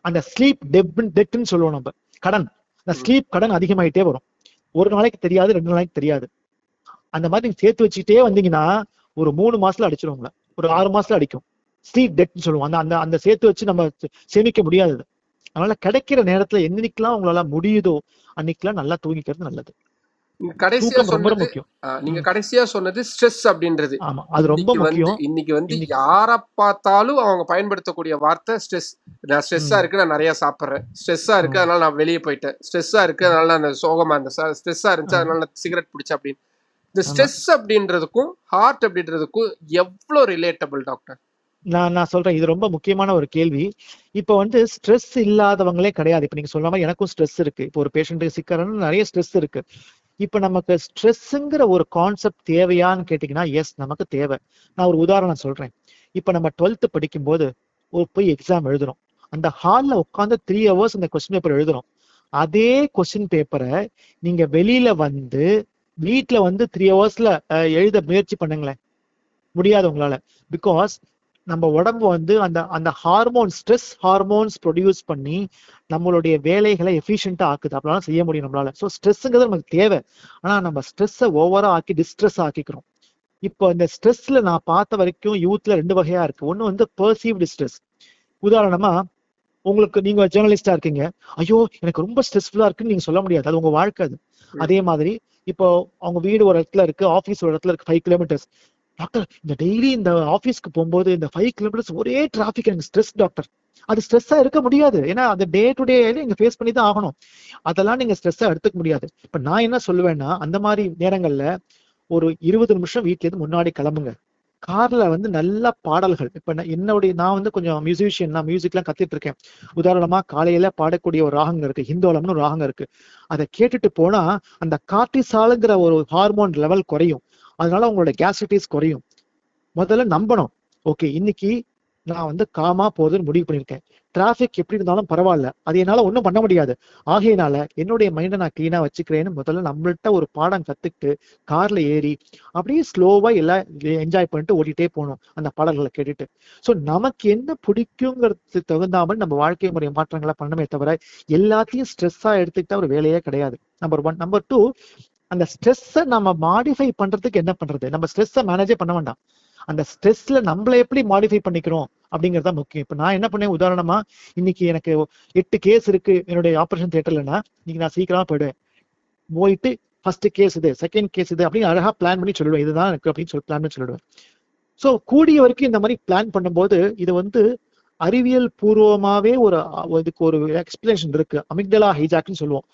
அந்த ஸ்லீப் டெப்ட்னு சொல்லுவோம் நம்ம, கடன். அந்த ஸ்லீப் கடன் அதிகமாயிட்டே வரும். ஒரு நாளைக்கு தெரியாது, 2 நாளைக்கு தெரியாது. அந்த மாதிரி நீங்க சேர்த்து வச்சுக்கிட்டே வந்தீங்கன்னா ஒரு 3 மாசத்துல அடிச்சிருவாங்களா, ஒரு 6 மாசத்துல அடிக்கும். ஸ்லீப் டெப்ட்னு சொல்லுவோம். அந்த சேர்த்து வச்சு நம்ம சேமிக்க முடியாது. அதனால கிடைக்கிற நேரத்துல என்னைக்கெல்லாம் உங்களால முடியுதோ அன்னைக்கெல்லாம் நல்லா தூங்கிக்கிறது நல்லது. நீங்க கடைசியா சொன்னது ஸ்ட்ரெஸ் அப்படின்றது. ஆமா, அது ரொம்ப முக்கியம். இன்னைக்கு வந்து யார பார்த்தாலும் அவங்க பயன்படுத்தக்கூடிய வார்த்தை ஸ்ட்ரெஸ். நான் ஸ்ட்ரெஸ்ஸா இருக்கு, நான் நிறைய சாப்பிடுறேன், ஸ்ட்ரெஸ்ஸா இருக்கு அதனால நான் வெளியே போயிட்டேன், ஸ்ட்ரெஸ்ஸா இருக்கு அதனால நான் சோகமா இருந்தேன், ஸ்ட்ரெஸ்ஸா இருந்துச்சு அதனால நான் சிகரெட் பிடிச்சேன் அப்படின்னு. இந்த ஸ்ட்ரெஸ் அப்படின்றதுக்கும் ஹார்ட் அப்படின்றதுக்கும் எவ்வளவு ரிலேட்டபிள் டாக்டர்? நான் சொல்றேன், இது ரொம்ப முக்கியமான ஒரு கேள்வி. இப்ப வந்து ஸ்ட்ரெஸ் இல்லாதவங்களே கிடையாது. இப்ப நீங்க சொல்லாம எனக்கும் ஸ்ட்ரெஸ் இருக்கு. இப்போ ஒரு பேஷண்ட் சிக்கறன்னு நிறைய ஸ்ட்ரெஸ் இருக்கு. இப்ப நமக்கு ஸ்ட்ரெஸ்ஸுங்கிற ஒரு கான்செப்ட் தேவையான்னு கேட்டீங்கன்னா எஸ், நமக்கு தேவை. நான் ஒரு உதாரணம் சொல்றேன். இப்ப நம்ம 12th படிக்கும்போது போய் எக்ஸாம் எழுதுறோம். அந்த ஹால்ல உட்காந்து 3 hours அந்த கொஸ்டின் பேப்பர் எழுதுறோம். அதே கொஸ்டின் பேப்பரை நீங்க வெளியில வந்து வீட்டுல வந்து 3 hours எழுத முயற்சி பண்ணுங்களேன். முடியாது உங்களால. பிகாஸ் நம்ம உடம்பு வந்து அந்த அந்த ஹார்மோன், ஸ்ட்ரெஸ் ஹார்மோன்ஸ் ப்ரொடியூஸ் பண்ணி நம்மளுடைய வேலைகளை எஃபிஷியண்டா ஆக்குது. அப்பதான் செய்ய முடியும் நம்மளால. ஸோ ஸ்ட்ரெஸ்ங்கிறது நமக்கு தேவை. ஆனா நம்ம ஸ்ட்ரெஸ்ஸை ஓவரா ஆக்கி டிஸ்ட்ரெஸ் ஆக்கிக்கிறோம். இப்போ இந்த ஸ்ட்ரெஸ்ல நான் பார்த்த வரைக்கும் யூத்ல 2 வகையா இருக்கு. ஒண்ணு வந்து பெர்சீவ்டு ஸ்ட்ரெஸ். உதாரணமா, உங்களுக்கு நீங்க ஜேர்னலிஸ்டா இருக்கீங்க, ஐயோ எனக்கு ரொம்ப ஸ்ட்ரெஸ்ஃபுல்லா இருக்குன்னு நீங்க சொல்ல முடியாது. அது உங்க வாழ்க்கை. அது அதே மாதிரி இப்போ அவங்க வீடு ஒரு இடத்துல இருக்கு, ஆபீஸ் ஒரு இடத்துல இருக்கு, 5 கிலோமீட்டர்ஸ். டாக்டர், இந்த டெய்லி இந்த ஆபீஸ்க்கு போகும்போது இந்த 5 கிலோமீட்டர்ஸ் ஒரே டிராபிக், எனக்கு ஸ்ட்ரெஸ் டாக்டர். அது ஸ்ட்ரெஸ்ஸா இருக்க முடியாது. ஏன்னா அந்த டே டு டே நீங்க ஃபேஸ் பண்ணி தான் ஆகணும். அதெல்லாம் நீங்க ஸ்ட்ரெஸ்ஸா எடுத்துக்க முடியாது. இப்ப நான் என்ன சொல்லுவேன்னா, அந்த மாதிரி நேரங்கள்ல ஒரு 20 நிமிஷம் வீட்ல இருந்து முன்னாடி கிளம்புங்க. கார்ல வந்து நல்ல பாடல்கள். இப்ப நான் வந்து கொஞ்சம் மியூசிஷியன், நான் மியூசிக்லாம் கத்துட்டு இருக்கேன். உதாரணமா காலையில பாடக்கூடிய ஒரு ராகங்க இருக்கு, ஹிந்தோலம்னு ஒரு ராகம் இருக்கு. அதை கேட்டுட்டு போனா அந்த கார்டிசால்ங்கிற ஒரு ஹார்மோன் லெவல் குறையும். அதனால உங்களோட கேஸ்ட்ரைட்டிஸ் குறையும். முதல்ல நம்பணும். ஓகே, இன்னைக்கு நான் வந்து காமா போகுதுன்னு முடிவு பண்ணியிருக்கேன். டிராபிக் எப்படி இருந்தாலும் பரவாயில்ல, அது என்னால ஒன்றும் பண்ண முடியாது. ஆகையினால என்னுடைய மைண்டை நான் கிளீனா வச்சுக்கிறேன்னு முதல்ல நம்மள்ட்ட ஒரு பாடம் கத்துக்கிட்டு கார்ல ஏறி அப்படியே ஸ்லோவா எல்லாம் என்ஜாய் பண்ணிட்டு ஓடிட்டே போகணும் அந்த பாடல்களை கேட்டுட்டு. ஸோ நமக்கு என்ன பிடிக்குங்கிறது தகுந்தாமல் நம்ம வாழ்க்கை முறை மாற்றங்களை பண்ணமே தவிர எல்லாத்தையும் ஸ்ட்ரெஸ்ஸா எடுத்துக்கிட்டா ஒரு வேலையே கிடையாது. நம்பர் 1. நம்பர் 2, அந்த ஸ்ட்ரெஸ்ஸை நம்ம மாடிஃபை பண்றதுக்கு என்ன பண்றது? நம்ம ஸ்ட்ரெஸ்ஸை மேனேஜே பண்ண வேண்டாம். அந்த ஸ்ட்ரெஸ்ல நம்மள எப்படி மாடிஃபை பண்ணிக்கிறோம் அப்படிங்கறத முக்கியம். இப்ப நான் என்ன பண்ணேன், உதாரணமா இன்னைக்கு எனக்கு 8 கேஸ் இருக்கு என்னுடைய ஆபரேஷன் தியேட்டர்லன்னா, இன்னைக்கு நான் சீக்கிரமா போயிட்டு ஃபர்ஸ்ட் கேஸ் இது, செகண்ட் கேஸ் இது அப்படின்னு அழகா பிளான் பண்ணி சொல்லுவேன். இதுதான் எனக்கு அப்படின்னு சொல்லி பிளான் பண்ணி சொல்லிடுவேன். ஸோ கூடிய வரைக்கும் இந்த மாதிரி பிளான் பண்ணும்போது இது வந்து அறிவியல் பூர்வமாவே இதுக்கு ஒரு எக்ஸ்பிளேஷன் இருக்கு. அமிக்டலா ஹைஜாக்னு சொல்லுவோம்.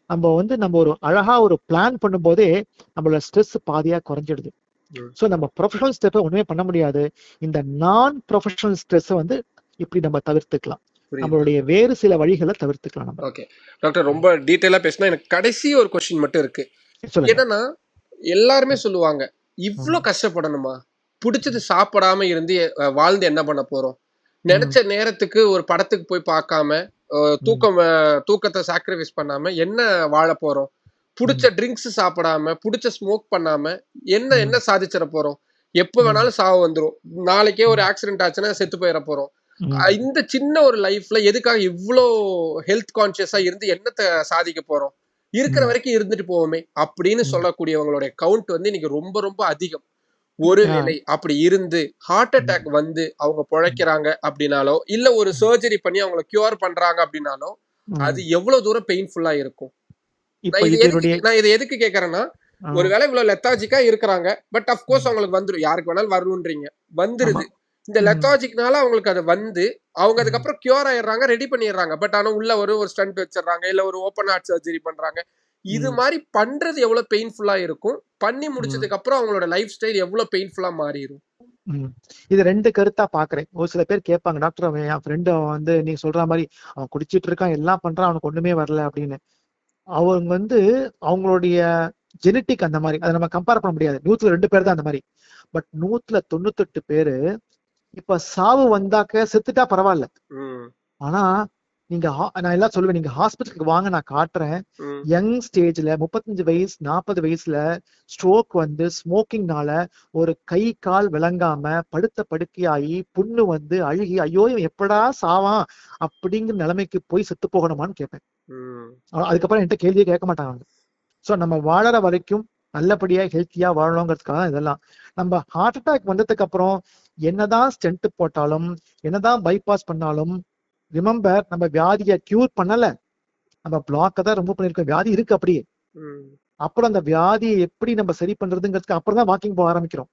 நம்ம ஒரு அழகா ஒரு பிளான் பண்ணும்போதே நம்மளோட ஸ்ட்ரெஸ் பாதியா குறைஞ்சிடுது. சோ நம்ம ப்ரொஃபஷனல் ஸ்டெப்பை ஒண்ணுமே பண்ண முடியாது. இந்த நான் ப்ரொஃபஷனல் ஸ்ட்ரெஸ் வந்து இப்படி நம்ம தவிர்த்துக்கலாம். நம்மளுடைய வேறு சில வழிகளை தவிர்த்துக்கலாம் நம்ம. ஓகே டாக்டர், ரொம்ப டீடைலா பேசினா. எனக்கு கடைசி ஒரு கொஸ்டின் மட்டும் இருக்கு. என்னன்னா, எல்லாருமே சொல்லுவாங்க, இவ்ளோ கஷ்டப்படணுமா, பிடிச்சது சாப்பிடாம இருந்து வாழ்ந்து என்ன பண்ண போறோம், நினைச்ச நேரத்துக்கு ஒரு படத்துக்கு போய் பார்க்காம தூக்கத்தை சாக்ரிஃபைஸ் பண்ணாம என்ன வாழ போறோம், பிடிச்ச ட்ரிங்க்ஸ் சாப்பிடாம பிடிச்ச ஸ்மோக் பண்ணாம என்ன சாதிச்சிட போறோம், எப்ப வேணாலும் சாவு வந்துரும், நாளைக்கே ஒரு ஆக்சிடென்ட் ஆச்சுன்னா செத்து போயிட போறோம். இந்த சின்ன ஒரு லைஃப்ல எதுக்காக இவ்ளோ ஹெல்த் கான்சியஸா இருந்து என்னத்தை சாதிக்க போறோம், இருக்கிற வரைக்கும் இருந்துட்டு போவோமே அப்படின்னு சொல்லக்கூடியவங்களுடைய கவுண்ட் வந்து இன்னைக்கு ரொம்ப ரொம்ப அதிகம். ஒருவேளை அப்படி இருந்து ஹார்ட் அட்டாக் வந்து அவங்க பொழைக்கிறாங்க அப்படின்னாலோ, இல்ல ஒரு சர்ஜரி பண்ணி அவங்களை கியூர் பண்றாங்க அப்படின்னாலோ, அது எவ்வளவு தூரம் பெயின்ஃபுல்லா இருக்கும். நான் இதை எதுக்கு கேக்குறேன்னா, ஒருவேளை இவ்வளவு லெத்தாஜிக்கா இருக்கிறாங்க, பட் அப்கோர்ஸ் அவங்களுக்கு வந்துடும், யாருக்கு வேணாலும் வரணும்ன்றீங்க, வந்துருது. இந்த லெத்தாஜிக்னால அவங்களுக்கு அது வந்து அவங்க அதுக்கப்புறம் கியூர் ஆயிடுறாங்க, ரெடி பண்ணிடுறாங்க. பட் ஆனா உள்ள ஒரு ஸ்டண்ட் வச்சிடறாங்க, இல்ல ஒரு ஓப்பன் ஹார்ட் சர்ஜரி பண்றாங்க. இது மாதிரி பண்றது எவ்வளவு பெயின்ஃபுல்லா இருக்கும், பண்ணி முடிச்சதுக்கு அப்புறம் அவங்களோட லைஃப் ஸ்டைல் எவ்வளவு பெயின்ஃபுல்லா மாறிடும். இது 2 கருத்தா பாக்குறேன். ஒரு சில பேர் கேட்பாங்க, டாக்டர் அவன் என் ஃப்ரெண்டு வந்து நீங்க சொல்ற மாதிரி அவன் குடிச்சிட்டு இருக்கான், எல்லாம் பண்றான், அவனுக்கு ஒண்ணுமே வரல அப்படின்னு. அவங்க வந்து அவங்களுடைய ஜெனட்டிக் அந்த மாதிரி, அதை நம்ம கம்பேர் பண்ண முடியாது. 102 பேர் தான் அந்த மாதிரி. பட் 198 பேரு இப்ப சாவு வந்தாக்க செத்துட்டா பரவாயில்ல. ஆனா நான் எல்லாம் சொல்லுவேன், நீங்க ஹாஸ்பிட்டலுக்கு வாங்க, நான் காட்டுறேன். யங் ஸ்டேஜ்ல 35 வயசு 40 வயசுல ஸ்ட்ரோக் வந்து ஸ்மோக்கிங்னால ஒரு கை கால் விளங்காம படுத்த படுக்கையாகி புண்ணு வந்து அழுகி, ஐயோ எப்படா சாவான் அப்படிங்கிற நிலைமைக்கு போய் செத்து போகணுமான்னு கேட்பேன். அதுக்கப்புறம் என்கிட்ட கேள்வியே கேட்க மாட்டாங்க. சோ நம்ம வாழற வரைக்கும் நல்லபடியா ஹெல்த்தியா வாழணுங்கிறதுக்காக இதெல்லாம். நம்ம ஹார்ட் அட்டாக் வந்ததுக்கு அப்புறம் என்னதான் ஸ்டென்ட் போட்டாலும் என்னதான் பைபாஸ் பண்ணாலும், ரிமெம்பர், நம்ம வியாதியை கியூர் பண்ணல, நம்ம பிளாக்க தான் ரிமூவ் பண்ணிருக்கோம். வியாதி இருக்கு அப்படியே. அப்புறம் அந்த வியாதியை எப்படி நம்ம சரி பண்றதுங்கிறதுக்கு அப்புறம் தான் வாக்கிங் போக ஆரம்பிக்கிறோம்.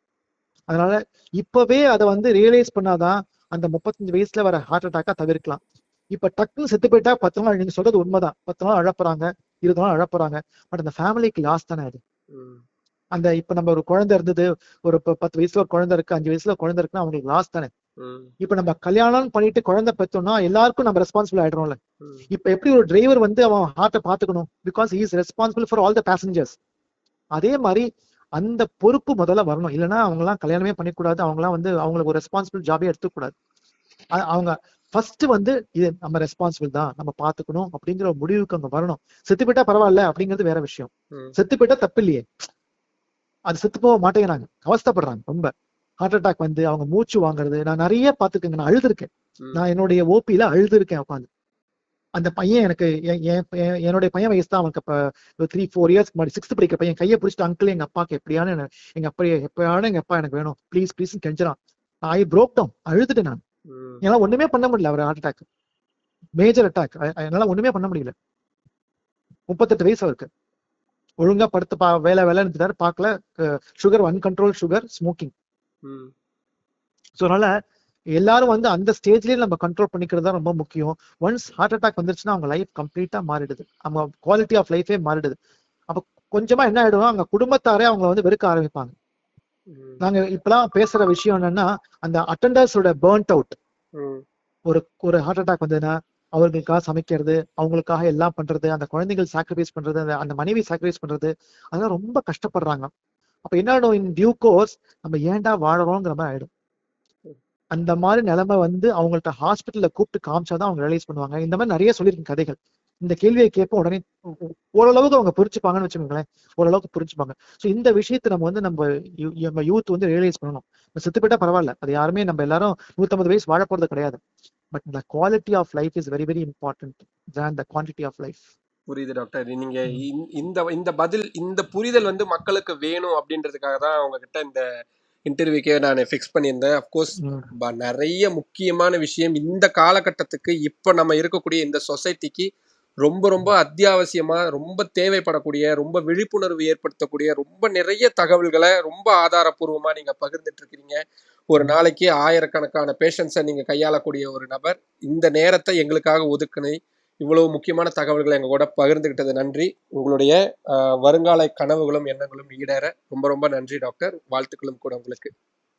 அதனால இப்பவே அதை வந்து ரியலைஸ் பண்ணாதான் அந்த 35 வயசுல வர ஹார்ட் அட்டாக்கா தவிர்க்கலாம். இப்ப டக்குன்னு செத்து போயிட்டா 10 நாள், நீங்க சொல்றது உண்மைதான், 10 நாள் அழப்புறாங்க, 20 நாள் அழப்புறாங்க. பட் அந்த ஃபேமிலிக்கு லாஸ் தானே அது. அந்த இப்ப நம்ம ஒரு குழந்தை இருந்தது, ஒரு 10 வயசுல ஒரு குழந்தை இருக்கு, 5 வயசுல குழந்தை இருக்குன்னா அவங்களுக்கு லாஸ் தானே. இப்ப நம்ம கல்யாணம் பண்ணிட்டு குழந்தை பெற்றோம்னா எல்லாருக்கும் நம்ம ரெஸ்பான்சிபிள் ஆயிடுறோம்ல. இப்ப எப்படி ஒரு டிரைவர் வந்து அவன் ஹார்ட்டை பாத்துக்கணும், because he is responsible for all the passengers. அதே மாதிரி அந்த பொறுப்பு முதல்ல வரணும். இல்லைன்னா அவங்கலாம் கல்யாணமே பண்ணிக்கூடாது, அவங்கலாம் வந்து அவங்களுக்கு ஒரு ரெஸ்பான்சிபிள் ஜாபே எடுத்துக்கூடாது. அவங்க ஃபர்ஸ்ட் வந்து இது நம்ம ரெஸ்பான்சிபிள் தான், நம்ம பாத்துக்கணும் அப்படிங்கிற ஒரு முடிவுக்கு அவங்க வரணும். செத்து போயிட்டா பரவாயில்ல அப்படிங்கிறது வேற விஷயம். செத்து போயிட்டா தப்பு இல்லையே, அது செத்து போக மாட்டேங்கிறாங்க, அவஸ்தைப்படுறாங்க ரொம்ப. ஹார்ட் அட்டாக் வந்து அவங்க மூச்சு வாங்குறது நான் நிறைய பாத்துக்கேங்க. நான் அழுதுருக்கேன், நான் என்னுடைய ஓபியில அழுதுருக்கேன் உட்காந்து. அந்த பையன் எனக்கு என்னுடைய பையன் வயசு தான் அவனுக்கு இப்ப 3-4 இயர்ஸ் முன்னாடி 6th படிக்கிற பையன் கையை பிடிச்சிட்டு, அங்கிள் எங்க அப்பாக்கு எப்படியான எங்க அப்பா எப்பயாவது எங்க அப்பா எனக்கு வேணும் ப்ளீஸ் ப்ளீஸ் கெஞ்சிரான். ஐ broke down, அழுதுட்டு நான். என்னால ஒண்ணுமே பண்ண முடியல. அவர் ஹார்ட் அட்டாக், மேஜர் அட்டாக், என்னால ஒண்ணுமே பண்ண முடியல. 38 வயசு அவருக்கு. ஒழுங்கா படுத்து வேலை வேலை இருந்துட்டாரு, பார்க்கல. Sugar, அன்கண்ட்ரோல் sugar, smoking. ஸோ அதனால எல்லாரும் வந்து அந்த ஸ்டேஜ்லயே நம்ம கண்ட்ரோல் பண்ணிக்கிறது தான் ரொம்ப முக்கியம். ஒன்ஸ் ஹார்ட் அட்டாக் வந்துருச்சுன்னா அவங்க லைஃப் கம்ப்ளீட்டா மாறிடுது, அவங்க குவாலிட்டி ஆஃப் லைஃபே மாறிடுது. அப்ப கொஞ்சமா என்ன ஆயிடும், அவங்க குடும்பத்தாரே அவங்கள வந்து வெறுக்க ஆரம்பிப்பாங்க. நாங்க இப்பெல்லாம் பேசுற விஷயம் என்னன்னா, அந்த அட்டெண்டர்ஸோட பர்ன்ட் அவுட். ஒரு ஹார்ட் அட்டாக் வந்ததுன்னா அவர்களுக்காக சமைக்கிறது, அவங்களுக்காக எல்லாம் பண்றது, அந்த குழந்தைகள் சாக்ரிஃபைஸ் பண்றது, அந்த மனைவி சாக்ரிஃபைஸ் பண்றது, அதெல்லாம் ரொம்ப கஷ்டப்படுறாங்க. அப்ப என்ன ஆயிடும், இன் டியூ கோர்ஸ் நம்ம ஏன்டா வாழறோங்கிற மாதிரி ஆயிடும். அந்த மாதிரி நிலைமை வந்து அவங்கள்ட்ட ஹாஸ்பிட்டல்ல கூப்பிட்டு காமிச்சாதான் அவங்க ரியலைஸ் பண்ணுவாங்க. இந்த மாதிரி நிறைய சொல்லியிருக்கேன் கதைகள். இந்த கேள்வியை கேட்ப உடனே ஓரளவுக்கு அவங்க புரிச்சுப்பாங்கன்னு வச்சுக்கோங்களேன், ஓரளவுக்கு புரிஞ்சுப்பாங்க. ஸோ இந்த விஷயத்தை நம்ம வந்து நம்ம யூத் வந்து ரியலைஸ் பண்ணணும். செத்து போயிட்டா பரவாயில்ல, அது யாருமே நம்ம எல்லாரும் 150 வயசு வாழ போறது கிடையாது. But the quality of life is very very important than the quantity of life. புரியுது டாக்டர். நீங்க இந்த பதில், இந்த புரிதல் வந்து மக்களுக்கு வேணும் அப்படின்றதுக்காக தான் உங்ககிட்ட இந்த இன்டர்வியூக்கே நான் ஃபிக்ஸ் பண்ணியிருந்தேன். அஃப்கோர்ஸ் நிறைய முக்கியமான விஷயம் இந்த காலகட்டத்துக்கு, இப்போ நம்ம இருக்கக்கூடிய இந்த சொசைட்டிக்கு ரொம்ப ரொம்ப அத்தியாவசியமா, ரொம்ப தேவைப்படக்கூடிய, ரொம்ப விழிப்புணர்வு ஏற்படுத்தக்கூடிய ரொம்ப நிறைய தகவல்களை ரொம்ப ஆதாரப்பூர்வமா நீங்க பகிர்ந்துட்டு இருக்கிறீங்க. ஒரு நாளைக்கு ஆயிரக்கணக்கான பேஷண்ட்ஸை நீங்க கையாளக்கூடிய ஒரு நபர் இந்த நேரத்தை எங்களுக்காக ஒதுக்குனை இவ்வளவு முக்கியமான தகவல்களை எங்க கூட பகிர்ந்துகிட்டது நன்றி. உங்களுடைய வருங்கால கனவுகளும் எண்ணங்களும் ஈடேற ரொம்ப ரொம்ப நன்றி டாக்டர். வாழ்த்துக்களும் கூட உங்களுக்கு.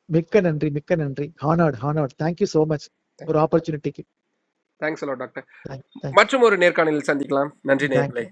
மிக்க நன்றி, மிக்க நன்றி. ஹானர்ட். தேங்க்யூ சோ மச் ஒரு ஆப்பர்ச்சுனிட்டிக்கு. Thanks a lot doctor. மற்றும் ஒரு நேர்காணலில் சந்திக்கலாம். நன்றி நேயர்களே.